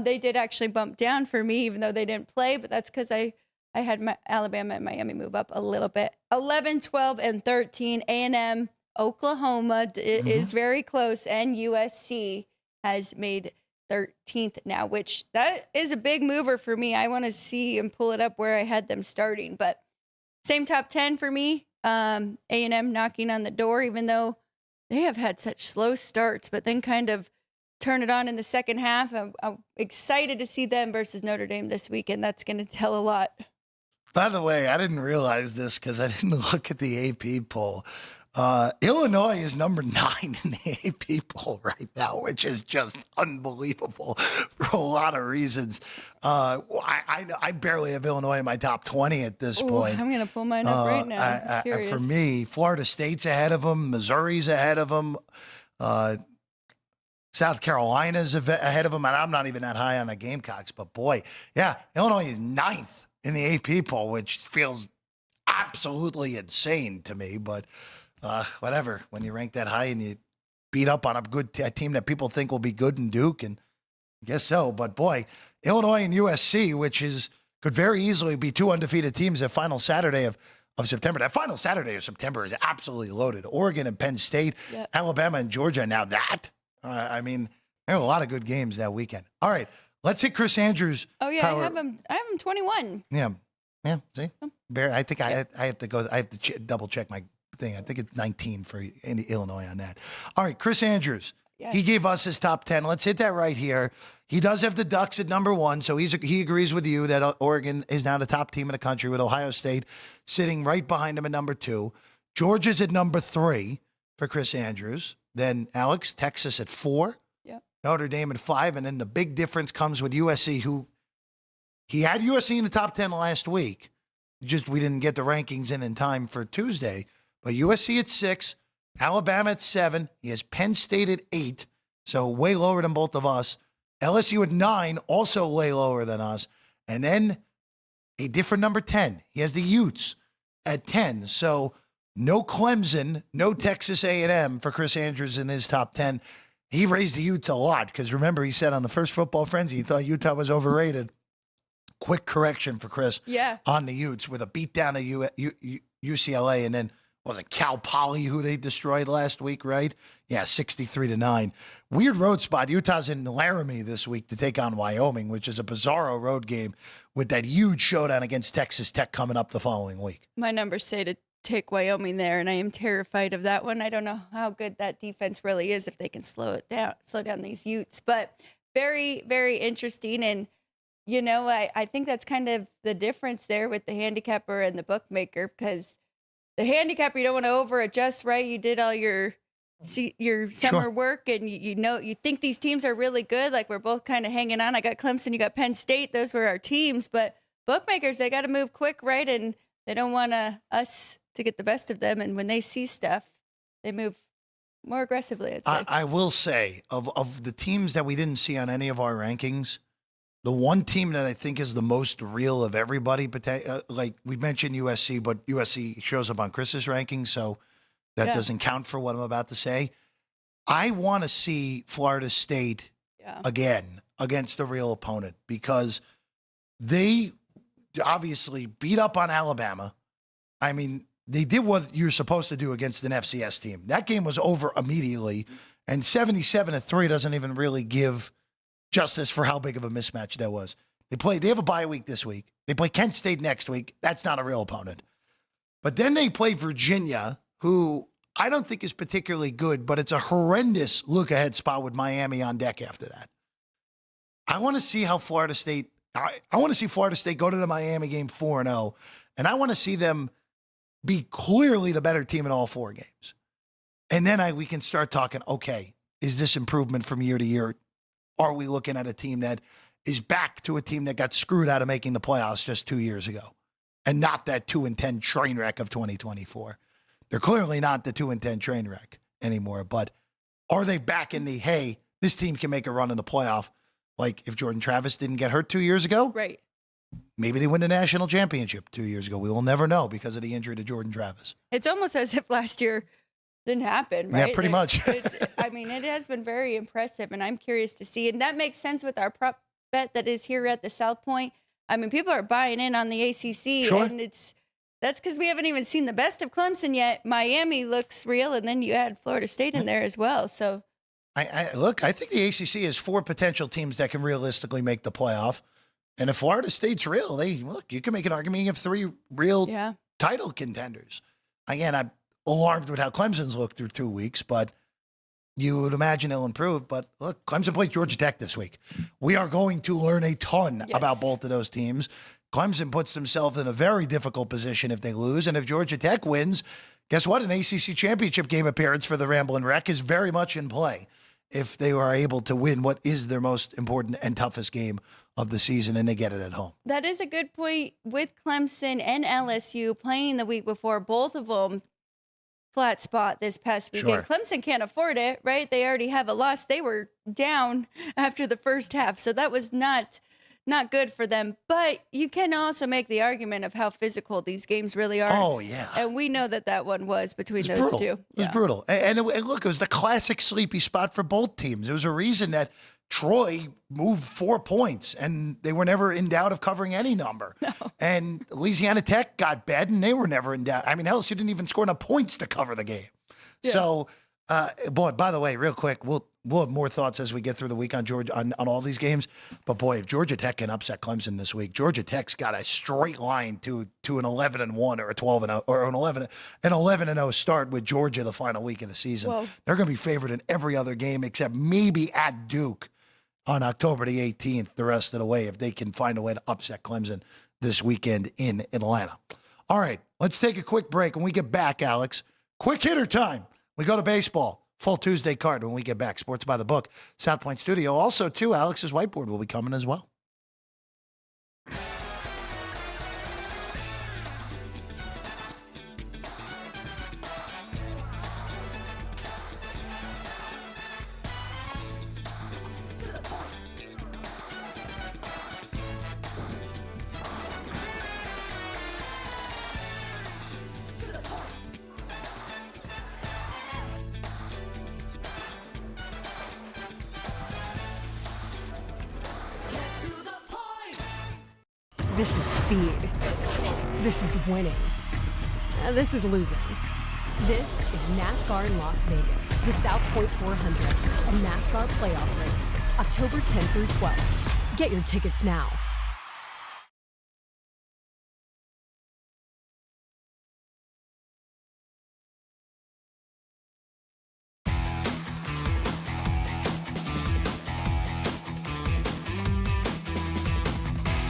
They did actually bump down for me, even though they didn't play, but that's because I had my Alabama and Miami move up a little bit. 11, 12, and 13. A&M, Oklahoma is very close, and USC has made 13th now, which that is a big mover for me. I want to see and pull it up where I had them starting, but same top 10 for me. A&M knocking on the door, even though they have had such slow starts, but then kind of turn it on in the second half. I'm excited to see them versus Notre Dame this weekend. That's going to tell a lot. By the way, I didn't realize this because I didn't look at the AP poll. Illinois is number 9 in the AP poll right now, which is just unbelievable for a lot of reasons. I barely have Illinois in my top 20 at this point. I'm going to pull mine up right now. I'm curious. For me, Florida State's ahead of them. Missouri's ahead of them. South Carolina's ahead of them, and I'm not even that high on the Gamecocks. But boy, yeah, Illinois is 9th in the AP poll, which feels absolutely insane to me. But whatever, when you rank that high and you beat up on a team that people think will be good in Duke, and I guess so. But boy, Illinois and USC, which could very easily be 2 undefeated teams at final Saturday of September. That final Saturday of September is absolutely loaded. Oregon and Penn State, yep. Alabama and Georgia. Now that. There are a lot of good games that weekend. All right, let's hit Chris Andrews. Oh yeah, I have him 21. Yeah. See, I think I have to go. I have to double check my thing. I think it's 19 for Illinois on that. All right, Chris Andrews. Yes. He gave us his top 10. Let's hit that right here. He does have the Ducks at number 1, so he agrees with you that Oregon is now the top team in the country, with Ohio State sitting right behind him at number 2. Georgia's at number 3. for Chris Andrews. Then Alex, Texas at 4. Yep. Notre Dame at 5. And then the big difference comes with USC, who he had USC in the top 10 last week. Just we didn't get the rankings in time for Tuesday. But USC at 6, Alabama at 7. He has Penn State at 8, so way lower than both of us. LSU at 9, also way lower than us. And then a different number 10. He has the Utes at 10. So no Clemson, no Texas A&M for Chris Andrews in his top 10. He raised the Utes a lot because remember he said on the first Football Frenzy he thought Utah was overrated. Quick correction for Chris on the Utes with a beatdown of UCLA, and then was it Cal Poly who they destroyed last week, right? Yeah, 63-9. Weird road spot. Utah's in Laramie this week to take on Wyoming, which is a bizarro road game with that huge showdown against Texas Tech coming up the following week. My numbers say to take Wyoming there, and I am terrified of that one. I don't know how good that defense really is if they can slow down these Utes, but very, very interesting. And you know, I think that's kind of the difference there with the handicapper and the bookmaker, because the handicapper, you don't want to over adjust, right? You did all your summer work, and you think these teams are really good. Like we're both kind of hanging on. I got Clemson, you got Penn State. Those were our teams, but bookmakers, they got to move quick, right? And they don't want us to get the best of them. And when they see stuff, they move more aggressively, I'd say. I will say, of the teams that we didn't see on any of our rankings, the one team that I think is the most real of everybody, like we mentioned USC, but USC shows up on Chris's rankings, so that doesn't count for what I'm about to say. I want to see Florida State again against a real opponent because they obviously beat up on Alabama. I mean, they did what you're supposed to do against an FCS team. That game was over immediately, and 77-3 doesn't even really give justice for how big of a mismatch that was. They have a bye week this week. They play Kent State next week. That's not a real opponent. But then they play Virginia, who I don't think is particularly good, but it's a horrendous look-ahead spot with Miami on deck after that. I want to see how Florida State, I want to see Florida State go to the Miami game 4-0, and I want to see them be clearly the better team in all 4 games. And then we can start talking, okay, is this improvement from year to year? Are we looking at a team that is back to a team that got screwed out of making the playoffs just 2 years ago and not that 2-10 train wreck of 2024? They're clearly not the 2-10 train wreck anymore, but are they back in the, hey, this team can make a run in the playoff? Like if Jordan Travis didn't get hurt 2 years ago, right? Maybe they win the national championship 2 years ago. We will never know because of the injury to Jordan Travis. It's almost as if last year didn't happen, right? Yeah, pretty much. I mean, it has been very impressive, and I'm curious to see. And that makes sense with our prop bet that is here at the South Point. I mean, people are buying in on the ACC, and that's because we haven't even seen the best of Clemson yet. Miami looks real, and then you add Florida State in there as well. So, I think the ACC has 4 potential teams that can realistically make the playoff. And if Florida State's real, you can make an argument you have 3 real title contenders. Again, I'm alarmed with how Clemson's looked through 2 weeks, but you would imagine they'll improve. But look, Clemson plays Georgia Tech this week. We are going to learn a ton about both of those teams. Clemson puts themselves in a very difficult position if they lose. And if Georgia Tech wins, guess what? An ACC championship game appearance for the Ramblin' Wreck is very much in play if they are able to win what is their most important and toughest game of the season, and they get it at home. That is a good point with Clemson and LSU playing the week before, both of them flat spot this past weekend. Sure. Clemson can't afford it, right? They already have a loss. They were down after the first half, so that was not good for them. But you can also make the argument of how physical these games really are. Oh, yeah. And we know that one was between those two. It was brutal. And look, it was the classic sleepy spot for both teams. There was a reason that Troy moved 4 points, and they were never in doubt of covering any number. No. And Louisiana Tech got bad, and they were never in doubt. I mean, LSU didn't even score enough points to cover the game. Yeah. So, boy, by the way, real quick, we'll have more thoughts as we get through the week on Georgia on all these games. But boy, if Georgia Tech can upset Clemson this week, Georgia Tech's got a straight line to an 11-1 or a 12-0 or an 11-0 start with Georgia the final week of the season. Whoa. They're going to be favored in every other game except maybe at Duke on October the 18th, the rest of the way, if they can find a way to upset Clemson this weekend in Atlanta. All right, let's take a quick break. When we get back, Alex, quick hitter time. We go to baseball. Full Tuesday card when we get back. Sports by the Book, South Point Studio. Also, too, Alex's whiteboard will be coming as well. This is speed. This is winning. This is losing. This is NASCAR in Las Vegas, the South Point 400, a NASCAR playoff race, October 10th through 12th. Get your tickets now.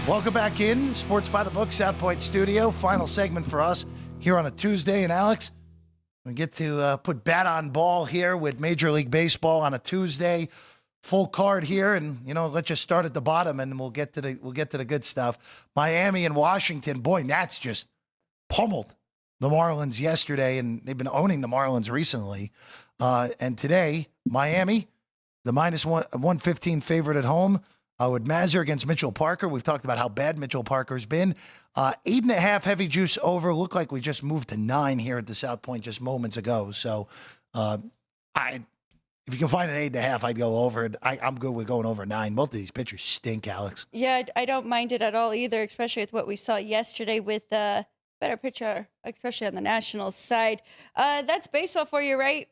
Welcome back in Sports by the Book, South Point Studio. Final segment for us here on a Tuesday. And Alex, we get to put bat on ball here with Major League Baseball on a Tuesday. Full card here, and let's just start at the bottom, and we'll get to the good stuff. Miami and Washington, boy, Nats just pummeled the Marlins yesterday, and they've been owning the Marlins recently. And today, Miami, the minus 115 favorite at home. With Mazur against Mitchell Parker. We've talked about how bad Mitchell Parker's been. 8.5 heavy juice over. Looked like we just moved to 9 here at the South Point just moments ago. So if you can find an 8.5, I'd go over it. I'm good with going over 9. Both of these pitchers stink, Alex. Yeah, I don't mind it at all either, especially with what we saw yesterday with better pitcher, especially on the Nationals side. That's baseball for you, right?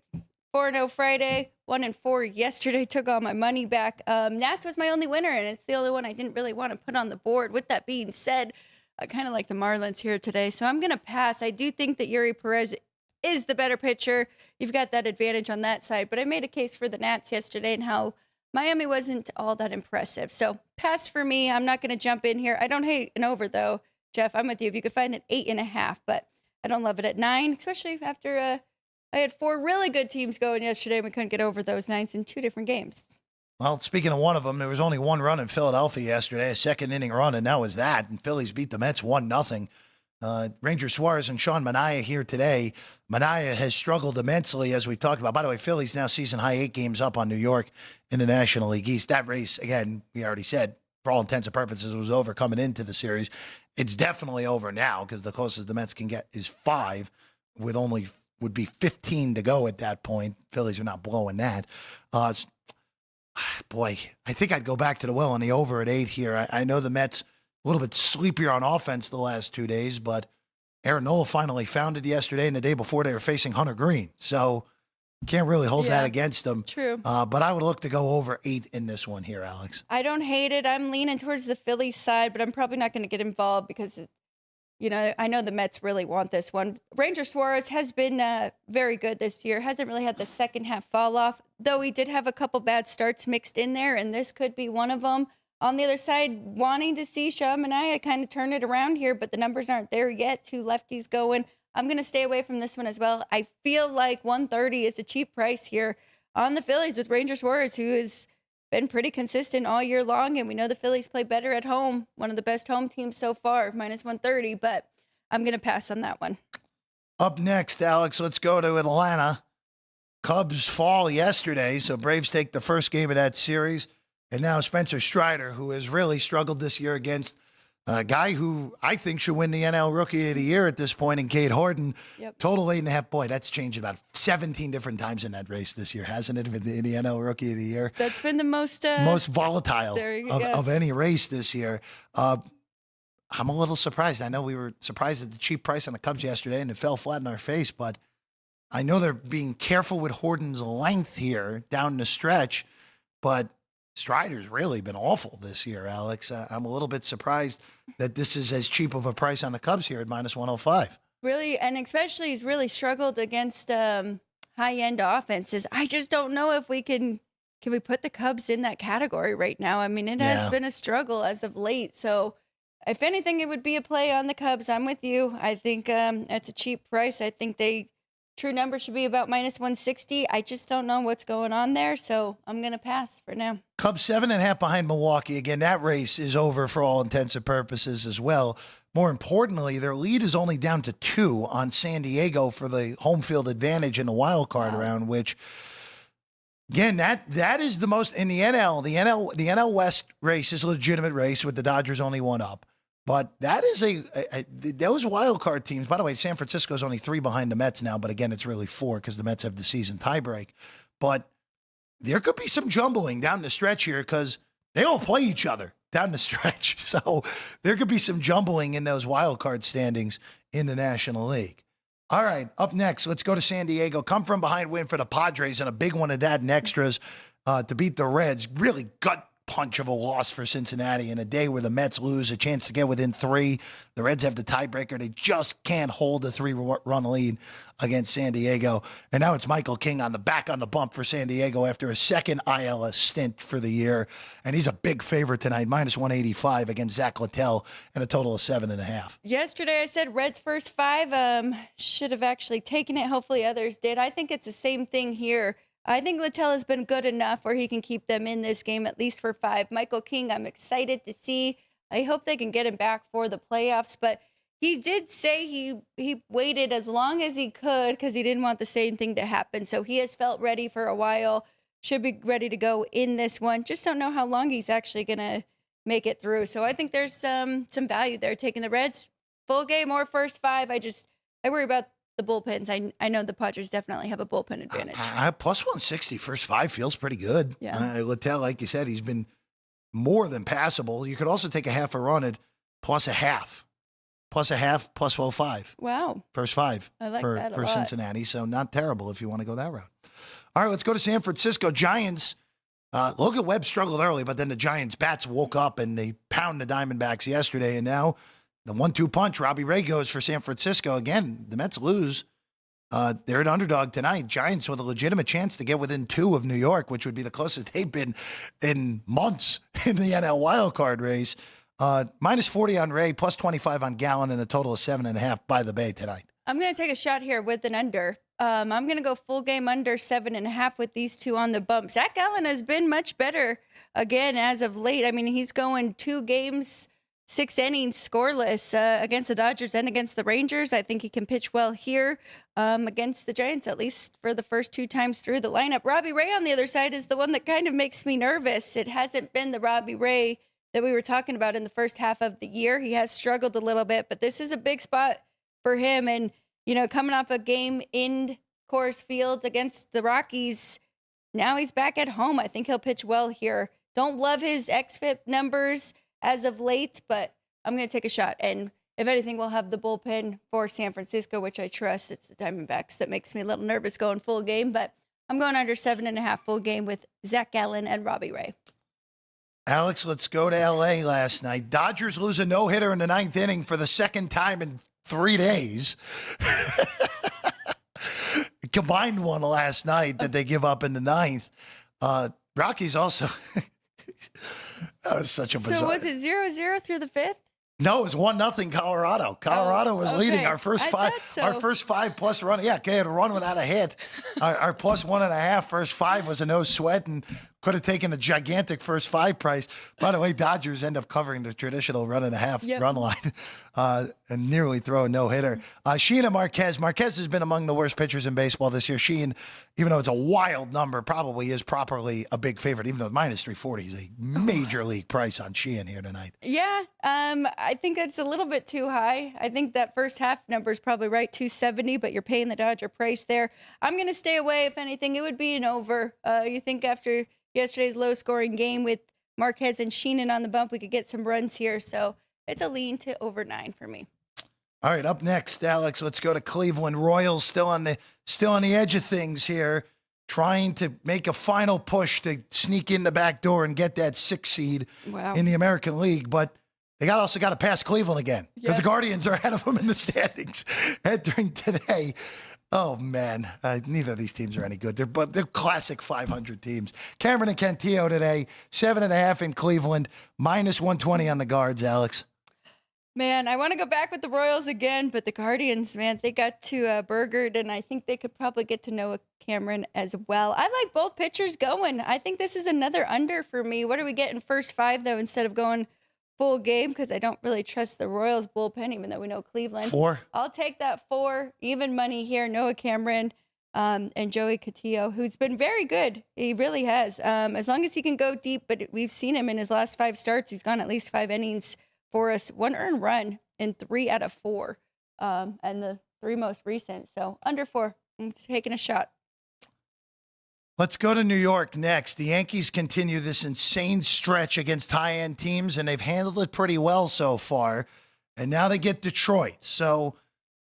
4-0 Friday, 1-4 yesterday, took all my money back. Nats was my only winner, and it's the only one I didn't really want to put on the board. With that being said, I kind of like the Marlins here today, so I'm going to pass. I do think that Yuri Perez is the better pitcher. You've got that advantage on that side, but I made a case for the Nats yesterday and how Miami wasn't all that impressive. So pass for me. I'm not going to jump in here. I don't hate an over, though, Jeff. I'm with you. If you could find an 8.5, but I don't love it at 9, especially after I had 4 really good teams going yesterday, and we couldn't get over those 9s in 2 different games. Well, speaking of one of them, there was only one run in Philadelphia yesterday, a second-inning run, and that was that. And Phillies beat the Mets 1-0. Ranger Suarez and Sean Manaea here today. Manaea has struggled immensely, as we talked about. By the way, Phillies now season-high 8 games up on New York in the National League East. That race, again, we already said, for all intents and purposes, was over coming into the series. It's definitely over now because the closest the Mets can get is 5 with only would be 15 to go at that point. Phillies are not blowing that. Boy, I think I'd go back to the well on the over at 8 here. I know the Mets a little bit sleepier on offense the last 2 days, but Aaron Nola finally found it yesterday, and the day before they were facing Hunter Green. So can't really hold that against them. True. But I would look to go over 8 in this one here, Alex. I don't hate it. I'm leaning towards the Phillies side, but I'm probably not going to get involved because I know the Mets really want this one. Ranger Suarez has been very good this year. Hasn't really had the second half fall off, though he did have a couple bad starts mixed in there, and this could be one of them. On the other side, wanting to see Sean Manaea kind of turn it around here, but the numbers aren't there yet. 2 lefties going. I'm going to stay away from this one as well. I feel like 130 is a cheap price here on the Phillies with Ranger Suarez, who has been pretty consistent all year long, and we know the Phillies play better at home. One of the best home teams so far, minus 130, but I'm going to pass on that one. Up next, Alex, let's go to Atlanta. Cubs fall yesterday, so Braves take the first game of that series, and now Spencer Strider, who has really struggled this year against a guy who I think should win the NL Rookie of the Year at this point in Cade Horton. Yep. Total 8.5. Boy, that's changed about 17 different times in that race this year, hasn't it? In the NL Rookie of the Year. That's been the most volatile of any race this year. I'm a little surprised. I know we were surprised at the cheap price on the Cubs yesterday, and it fell flat in our face, but I know they're being careful with Horton's length here down the stretch, but Strider's really been awful this year, Alex. I'm a little bit surprised that this is as cheap of a price on the Cubs here at minus 105. Really, and especially he's really struggled against high-end offenses. I just don't know if we can we put the Cubs in that category right now. I mean, it has been a struggle as of late. So if anything, it would be a play on the Cubs. I'm with you. I think it's a cheap price. I think they true number should be about minus 160. I just don't know what's going on there, so I'm going to pass for now. Cubs 7.5 behind Milwaukee. Again, that race is over for all intents and purposes as well. More importantly, their lead is only down to 2 on San Diego for the home field advantage in the wild card round, which, again, that is the most in the NL. The NL West race is a legitimate race with the Dodgers only 1 up. But that is those wild card teams. By the way, San Francisco's only 3 behind the Mets now, but again, it's really 4 because the Mets have the season tiebreak. But there could be some jumbling down the stretch here because they all play each other down the stretch. So there could be some jumbling in those wild card standings in the National League. All right, up next, let's go to San Diego. Come from behind win for the Padres and a big one of that in extras to beat the Reds. Really gut punch of a loss for Cincinnati in a day where the Mets lose a chance to get within 3. The Reds have the tiebreaker. They just can't hold a 3-run lead against San Diego. And now it's Michael King on the bump for San Diego after a second ILS stint for the year. And he's a big favorite tonight, minus 185 against Zach Littell and a total of 7.5. Yesterday I said Reds first 5. Should have actually taken it. Hopefully others did. I think it's the same thing here. I think Littell has been good enough where he can keep them in this game, at least for 5. Michael King, I'm excited to see. I hope they can get him back for the playoffs. But he did say he waited as long as he could because he didn't want the same thing to happen. So he has felt ready for a while, should be ready to go in this one. Just don't know how long he's actually going to make it through. So I think there's some value there taking the Reds. Full game or first 5. I worry about the bullpens. I know the Padres definitely have a bullpen advantage. Plus 160, first 5 feels pretty good. Yeah. Littell, like you said, he's been more than passable. You could also take a half a run at plus a half, plus 105. Wow. First 5 I like for, that a for lot. Cincinnati. So not terrible if you want to go that route. All right, let's go to San Francisco. Giants. Logan Webb struggled early, but then the Giants bats woke up and they pounded the Diamondbacks yesterday. And now the 1-2 punch, Robbie Ray goes for San Francisco. Again, the Mets lose. They're an underdog tonight. Giants with a legitimate chance to get within 2 of New York, which would be the closest they've been in months in the NL wildcard race. Minus 40 on Ray, plus 25 on Gallen, and a total of 7.5 by the Bay tonight. I'm going to take a shot here with an under. I'm going to go full game under 7.5 with these 2 on the bump. Zach Gallen has been much better again as of late. I mean, he's going 2 games, 6 innings scoreless against the Dodgers and against the Rangers. I think he can pitch well here against the Giants, at least for the first 2 times through the lineup. Robbie Ray on the other side is the one that kind of makes me nervous. It hasn't been the Robbie Ray that we were talking about in the first half of the year. He has struggled a little bit, but this is a big spot for him. And, you know, coming off a game in Coors Field against the Rockies, now he's back at home. I think he'll pitch well here. Don't love his xFIP numbers as of late, but I'm going to take a shot. And if anything, we'll have the bullpen for San Francisco, which I trust. It's the Diamondbacks that makes me a little nervous going full game, but I'm going under 7.5 full game with Zach Gallen and Robbie Ray. Alex, let's go to L.A. last night. Dodgers lose a no-hitter in the 9th inning for the second time in 3 days. Combined one last night that they give up in the 9th. Rockies also. That was such a bizarre. So was it 0-0 through the 5th? No, it was 1-0 Colorado. Colorado was leading our first 5. So. Our first 5 plus run. Yeah, they had a run without a hit. Our plus 1.5 first 5 was a no sweat and could have taken a gigantic first 5 price. By the way, Dodgers end up covering the traditional 1.5 run line and nearly throw a no-hitter. Sheehan and Marquez. Marquez has been among the worst pitchers in baseball this year. Sheehan, even though it's a wild number, probably is properly a big favorite. Even though minus 340 is a major league price on Sheehan here tonight. Yeah, I think that's a little bit too high. I think that first half number is probably right, 270, but you're paying the Dodger price there. I'm going to stay away. If anything, it would be an over. You think after yesterday's low-scoring game with Marquez and Sheehan on the bump, we could get some runs here. So it's a lean to over 9 for me. All right, up next, Alex, let's go to Cleveland. Royals still on the edge of things here, trying to make a final push to sneak in the back door and get that 6th seed in the American League. But they also got to pass Cleveland again because the Guardians are ahead of them in the standings entering today. Oh, man. Neither of these teams are any good. They're classic 500 teams. Cameron and Cantillo today, 7.5 in Cleveland, minus 120 on the Guards, Alex. Man, I want to go back with the Royals again, but the Guardians, man, they got to Burgard, and I think they could probably get to Noah Cameron as well. I like both pitchers going. I think this is another under for me. What do we get in first 5, though, instead of going full game? Because I don't really trust the Royals bullpen, even though we know Cleveland. 4. I'll take that 4, even money here. Noah Cameron and Joey Cotillo, who's been very good. He really has. As long as he can go deep, but we've seen him in his last 5 starts. He's gone at least 5 innings for us, 1 earned run in 3 out of 4, and the 3 most recent. So under 4, I'm taking a shot. Let's go to New York next. The Yankees continue this insane stretch against high-end teams, and they've handled it pretty well so far. And now they get Detroit. So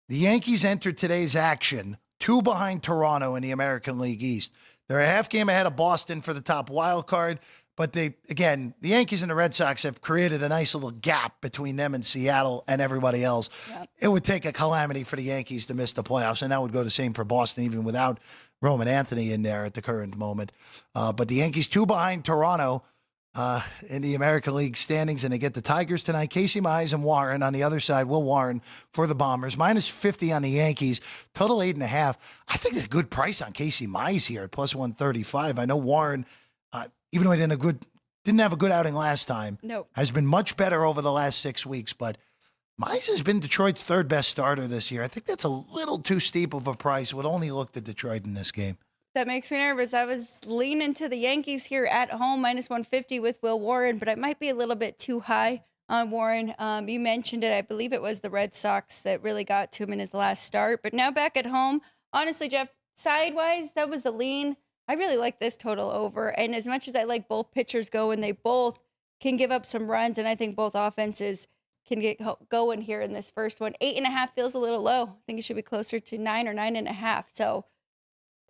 the Yankees entered today's action 2 behind Toronto in the American League East. They're a half game ahead of Boston for the top wild card. But the Yankees and the Red Sox have created a nice little gap between them and Seattle and everybody else. Yep. It would take a calamity for the Yankees to miss the playoffs, and that would go the same for Boston, even without Roman Anthony in there at the current moment. But the Yankees 2 behind Toronto in the American League standings, and they get the Tigers tonight. Casey Mize and Warren on the other side. Will Warren for the Bombers. -50 on the Yankees. Total 8.5. I think it's a good price on Casey Mize here at +135. I know Warren, even though he didn't have a good outing last time, has been much better over the last 6 weeks. But Mize has been Detroit's 3rd best starter this year. I think that's a little too steep of a price. Would only look to Detroit in this game. That makes me nervous. I was leaning to the Yankees here at home, -150 with Will Warren, but it might be a little bit too high on Warren. You mentioned it. I believe it was the Red Sox that really got to him in his last start. But now back at home, honestly, Jeff, sidewise, that was a lean. I really like this total over. And as much as I like both pitchers going, they both can give up some runs, and I think both offenses can get going here in this first one. 8.5 feels a little low. I think it should be closer to 9 or 9.5. So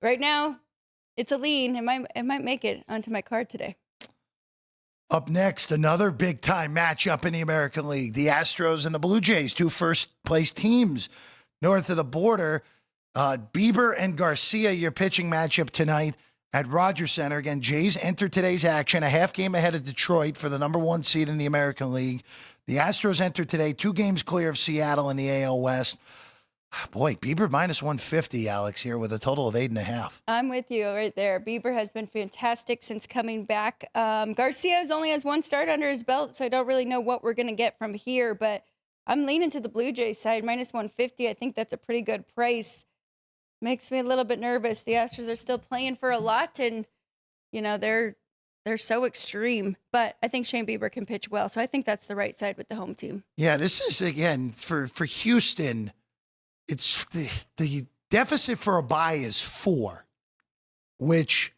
right now, it's a lean. It might make it onto my card today. Up next, another big-time matchup in the American League. The Astros and the Blue Jays, 2 first-place teams north of the border. Bieber and Garcia, your pitching matchup tonight at Rogers Center. Again, Jays enter today's action, a half game ahead of Detroit for the number 1 seed in the American League. The Astros enter today 2 games clear of Seattle in the AL West. Boy, Bieber -150, Alex, here with a total of 8.5. I'm with you right there. Bieber has been fantastic since coming back. Garcia only has 1 start under his belt, so I don't really know what we're going to get from here, but I'm leaning to the Blue Jays side, -150. I think that's a pretty good price. Makes me a little bit nervous. The Astros are still playing for a lot, and they're so extreme. But I think Shane Bieber can pitch well, so I think that's the right side with the home team. Yeah, this is again for Houston. It's the deficit for a bye is 4, which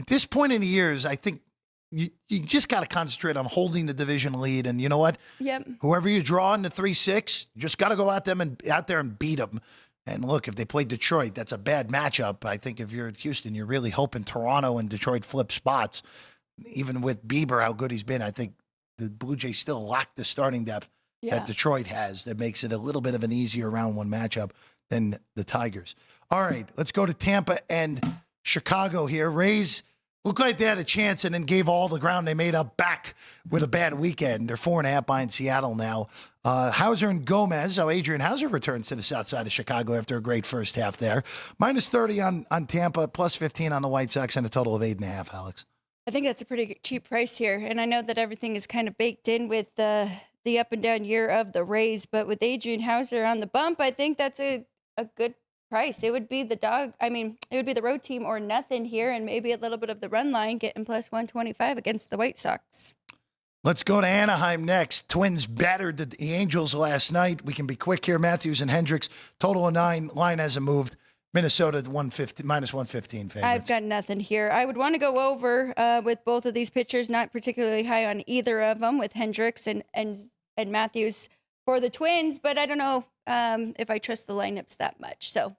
at this point in the years, I think you just got to concentrate on holding the division lead. And you know what? Yep. Whoever you draw in the 3-6, you just got to go out there and beat them. And look, if they play Detroit, that's a bad matchup. I think if you're at Houston, you're really hoping Toronto and Detroit flip spots. Even with Bieber, how good he's been, I think the Blue Jays still lack the starting depth that Detroit has. That makes it a little bit of an easier round 1 matchup than the Tigers. All right, let's go to Tampa and Chicago here. Rays looked like they had a chance and then gave all the ground they made up back with a bad weekend. They're 4.5 behind Seattle now. Hauser and Gomez. So Adrian Hauser returns to the south side of Chicago after a great first half there. -30 on Tampa, +15 on the White Sox, and a total of 8.5, Alex. I think that's a pretty cheap price here. And I know that everything is kind of baked in with the up and down year of the Rays, but with Adrian Hauser on the bump, I think that's a good price. It would be it would be the road team or nothing here, and maybe a little bit of the run line getting +125 against the White Sox. Let's go to Anaheim next. Twins battered the Angels last night. We can be quick here. Matthews and Hendricks, total of 9. Line hasn't moved. Minnesota -115 favorites. I've got nothing here. I would want to go over with both of these pitchers, not particularly high on either of them, with Hendricks and Matthews for the Twins, but I don't know if I trust the lineups that much. So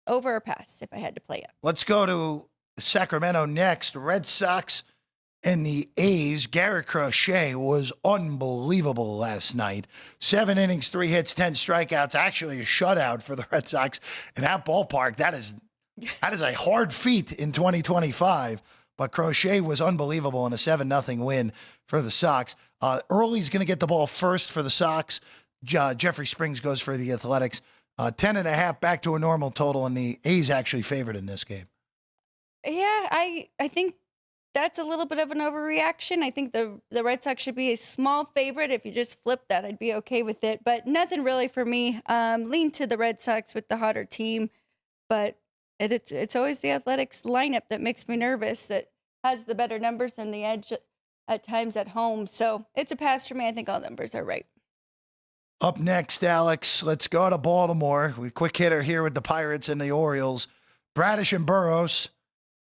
over or pass if I had to play it. Let's go to Sacramento next. Red Sox and the A's. Garrett Crochet was unbelievable last night. 7 innings, 3 hits, 10 strikeouts. Actually a shutout for the Red Sox in that ballpark. That is a hard feat in 2025. But Crochet was unbelievable in a 7-0 win for the Sox. Early's going to get the ball first for the Sox. Jeffrey Springs goes for the Athletics. 10.5 back to a normal total, and the A's actually favored in this game. Yeah, I think that's a little bit of an overreaction. I think the Red Sox should be a small favorite. If you just flip that, I'd be okay with it. But nothing really for me. Lean to the Red Sox with the hotter team. But it's always the Athletics lineup that makes me nervous, that has the better numbers and the edge at times at home. So it's a pass for me. I think all numbers are right. Up next, Alex, let's go to Baltimore. We quick hitter here with the Pirates and the Orioles. Bradish and Burrows.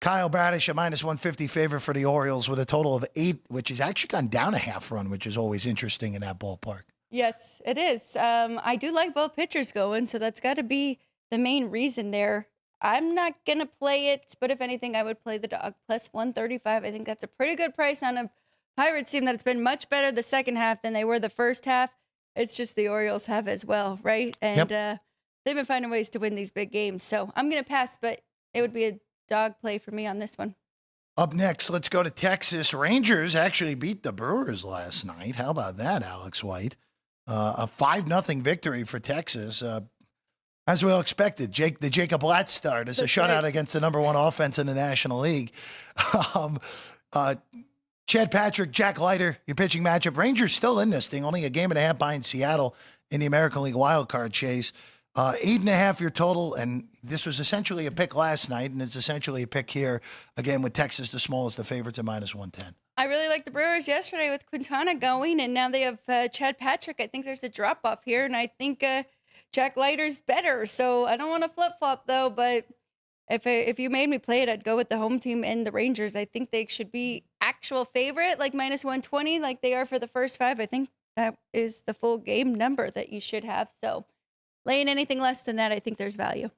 Kyle Bradish, a -150 favorite for the Orioles with a total of 8, which has actually gone down a half run, which is always interesting in that ballpark. Yes, it is. I do like both pitchers going, so that's got to be the main reason there. I'm not going to play it, but if anything, I would play the dog +135. I think that's a pretty good price on a Pirates team that's been much better the second half than they were the first half. It's just the Orioles have as well, right? And they've been finding ways to win these big games. So I'm going to pass, but it would be a dog play for me on this one. Up next, let's go to Texas. Rangers actually beat the Brewers last night. How about that, Alex White? A 5-0 victory for Texas. As well expected, the Jacob Latz start is a shutout against the number 1 offense in the National League. Chad Patrick, Jack Leiter, your pitching matchup. Rangers still in this thing, only a game and a half behind Seattle in the American League wildcard chase. 8.5 your total, and this was essentially a pick last night, and it's essentially a pick here, again, with Texas the smallest, the favorites at -110. I really liked the Brewers yesterday with Quintana going, and now they have Chad Patrick. I think there's a drop-off here, and I think Jack Leiter's better. So I don't want to flip-flop, though, but if you made me play it, I'd go with the home team and the Rangers. I think they should be actual favorite, like -120, like they are for the first 5. I think that is the full game number that you should have. So laying anything less than that, I think there's value.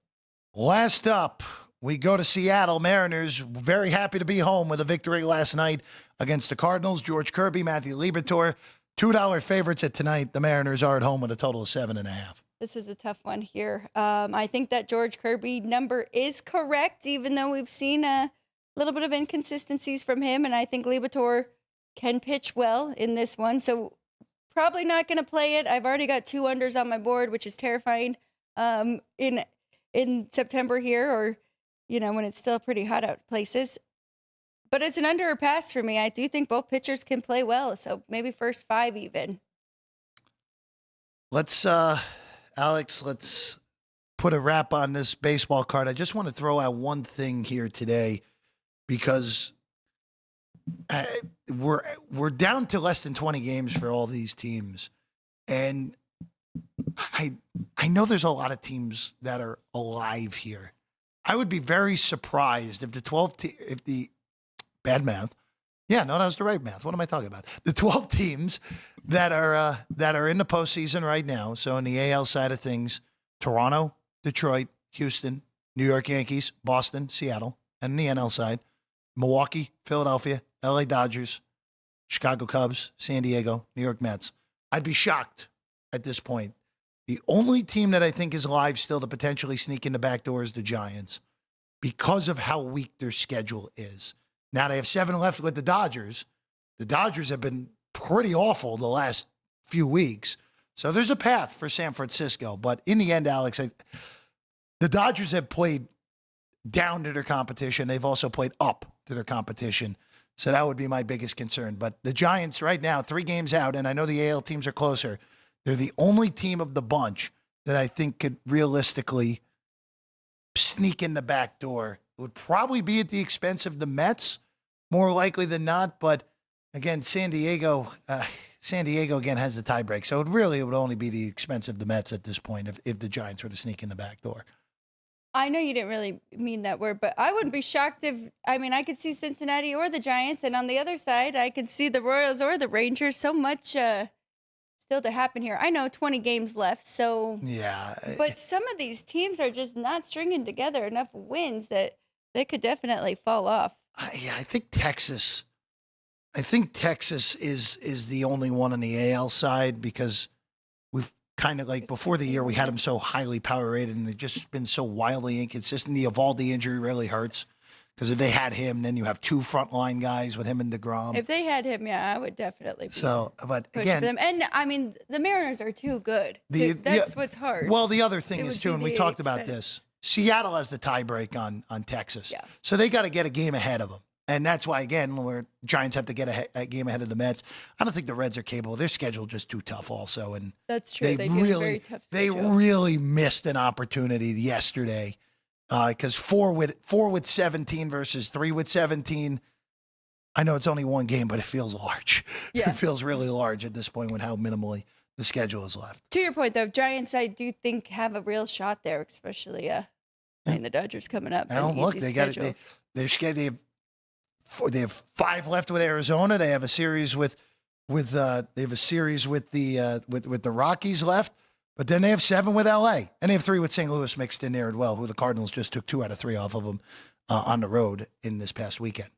Last up, we go to Seattle. Mariners, very happy to be home with a victory last night against the Cardinals. George Kirby, Matthew Liberatore, $2 favorites at tonight. The Mariners are at home with a total of 7.5. This is a tough one here. I think that George Kirby number is correct, even though we've seen a little bit of inconsistencies from him, and I think Liberatore can pitch well in this one. So probably not going to play it. I've already got 2 unders on my board, which is terrifying in September here, or, when it's still pretty hot out places. But it's an under or pass for me. I do think both pitchers can play well, so maybe first 5 even. Let's, Alex, let's put a wrap on this baseball card. I just want to throw out one thing here today, because we're down to less than 20 games for all these teams, and I know there's a lot of teams that are alive here. I would be very surprised if the bad math. Yeah, no, that was the right math. What am I talking about? The 12 teams that are in the postseason right now. So in the AL side of things, Toronto, Detroit, Houston, New York Yankees, Boston, Seattle, and the NL side, Milwaukee, Philadelphia, LA Dodgers, Chicago Cubs, San Diego, New York Mets. I'd be shocked at this point. The only team that I think is alive still to potentially sneak in the back door is the Giants, because of how weak their schedule is. Now they have 7 left with the Dodgers. The Dodgers have been pretty awful the last few weeks. So there's a path for San Francisco. But in the end, Alex, the Dodgers have played down to their competition. They've also played up to their competition. So that would be my biggest concern. But the Giants right now, 3 games out, and I know the AL teams are closer. They're the only team of the bunch that I think could realistically sneak in the back door. It would probably be at the expense of the Mets, more likely than not. But again, San Diego again has the tiebreak. So it would only be the expense of the Mets at this point if the Giants were to sneak in the back door. I know you didn't really mean that word, but I wouldn't be shocked I could see Cincinnati or the Giants, and on the other side, I could see the Royals or the Rangers. So much still to happen here. I know 20 games left, so yeah. But some of these teams are just not stringing together enough wins that they could definitely fall off. I think Texas is the only one on the AL side, because we've kind of like before the year we had them so highly power rated, and they've just been so wildly inconsistent. The Evaldi injury really hurts, Because if they had him, then you have two frontline guys with him and DeGrom. If they had him, yeah, I would definitely be but push again, for them. And I mean, the Mariners are too good. That's what's hard. Well, the other thing It is would too, be and we the talked about expense. this. Seattle has the tiebreak on Texas, Yeah. so they got to get a game ahead of them, and that's why again, where Giants have to get a game ahead of the Mets. I don't think the Reds are capable. Their schedule just too tough, also, and That's true. they They do a very really tough they schedule. really missed an opportunity yesterday because 4 with 17 versus 3 with 17. I know it's only one game, but it feels large. Yeah. It feels really large at this point with how minimally the schedule is left. To your point, though, Giants, I do think have a real shot there, especially playing the Dodgers coming up. Now, An look, easy they got schedule. it. They have 5 left with Arizona. They have a series with the Rockies left, but then they have 7 with LA, and they have 3 with St. Louis mixed in there as well, who the Cardinals just took 2 out of 3 off of them on the road in this past weekend.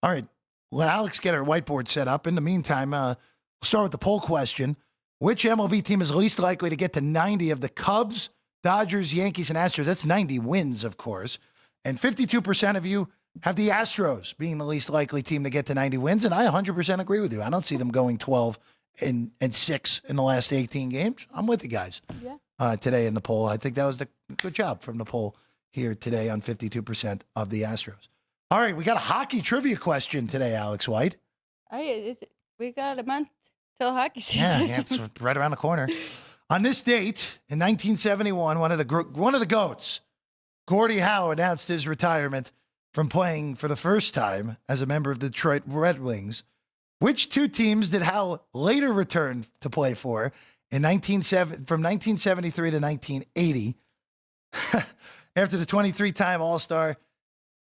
All right, let Alex get her whiteboard set up. In the meantime, we'll start with the poll question. Which MLB team is least likely to get to 90 of the Cubs, Dodgers, Yankees, and Astros? That's 90 wins, of course. And 52% of you have the Astros being the least likely team to get to 90 wins. And I 100% agree with you. I don't see them going 12 and 6 in the last 18 games. I'm with you guys today in the poll. I think that was the good job from the poll here today on 52% of the Astros. All right, we got a hockey trivia question today, Alex White. We got a month till hockey season. Yeah, it's right around the corner. On this date in 1971, one of the GOATs, Gordie Howe, announced his retirement from playing for the first time as a member of the Detroit Red Wings. Which 2 teams did Howe later return to play for from 1973 to 1980? After the 23-time All-Star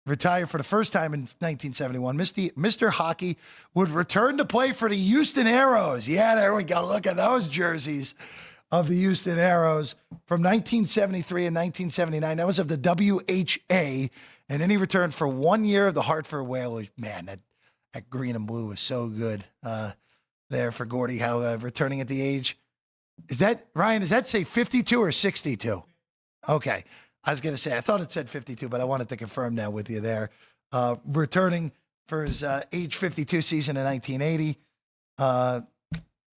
retired for the first time in 1971, Mr. Hockey would return to play for the Houston Aeros. Yeah, there we go. Look at those jerseys of the Houston Aeros from 1973 and 1979. That was of the WHA. And then he returned for 1 year of the Hartford Whalers. Man, that green and blue was so good there for Gordie Howe, returning at the age. Is that, Ryan, does that say 52 or 62? Okay. I was going to say, I thought it said 52, but I wanted to confirm that with you there. Returning for his age 52 season in 1980.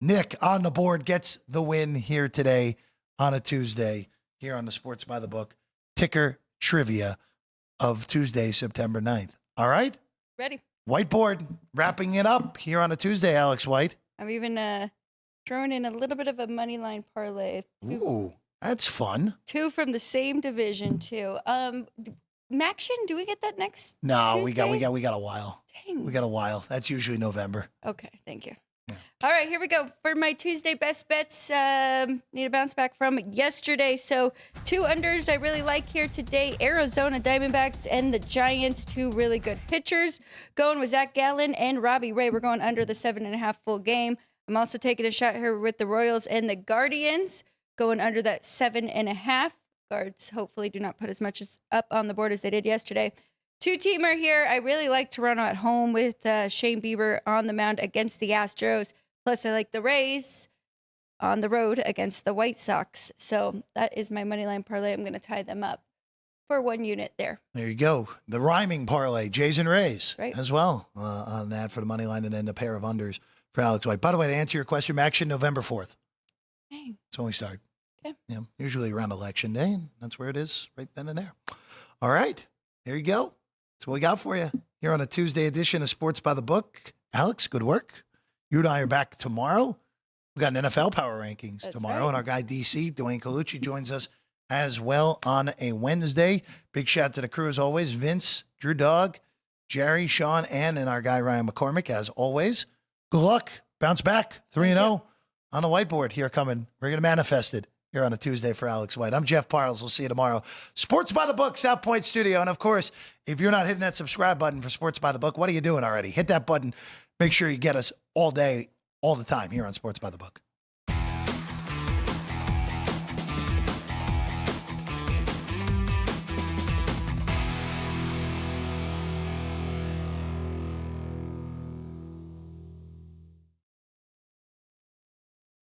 Nick on the board gets the win here today on a Tuesday here on the Sports by the Book ticker trivia of Tuesday, September 9th. All right? Ready. Whiteboard, wrapping it up here on a Tuesday, Alex White. I'm even throwing in a little bit of a money line parlay. Ooh, that's fun. 2 from the same division, too. Maction, do we get that next No, Tuesday? we got a while. Dang. We got a while. That's usually November. Okay, thank you. All right, here we go. For my Tuesday best bets, need a bounce back from yesterday. So 2 unders I really like here today. Arizona Diamondbacks and the Giants, 2 really good pitchers. Going with Zach Gallen and Robbie Ray. We're going under the 7.5 full game. I'm also taking a shot here with the Royals and the Guardians, going under that 7.5. Guards hopefully do not put as much up on the board as they did yesterday. 2-teamer here. I really like Toronto at home with Shane Bieber on the mound against the Astros. Plus, I like the Rays on the road against the White Sox. So that is my money line parlay. I'm going to tie them up for 1 unit there. There you go. The rhyming parlay, Jays and Rays Right. as well on that for the money line, and then the pair of unders for Alex White. By the way, to answer your question, action November 4th. Dang. That's when we start. Okay. Yeah, usually around Election Day, and that's where it is right then and there. All right. There you go. That's what we got for you here on a Tuesday edition of Sports by the Book. Alex, good work. You and I are back tomorrow. We got an NFL Power Rankings That's tomorrow, right. and our guy DC, Dwayne Colucci, joins us as well on a Wednesday. Big shout out to the crew as always. Vince, Drew Dog, Jerry, Sean, and our guy Ryan McCormick as always. Good luck. Bounce back. 3-0 on the whiteboard here coming. We're going to manifest it here on a Tuesday for Alex White. I'm Jeff Parles. We'll see you tomorrow. Sports by the Book, South Point Studio. And of course, if you're not hitting that subscribe button for Sports by the Book, what are you doing already? Hit that button. Make sure you get us all day, all the time here on Sports by the Book.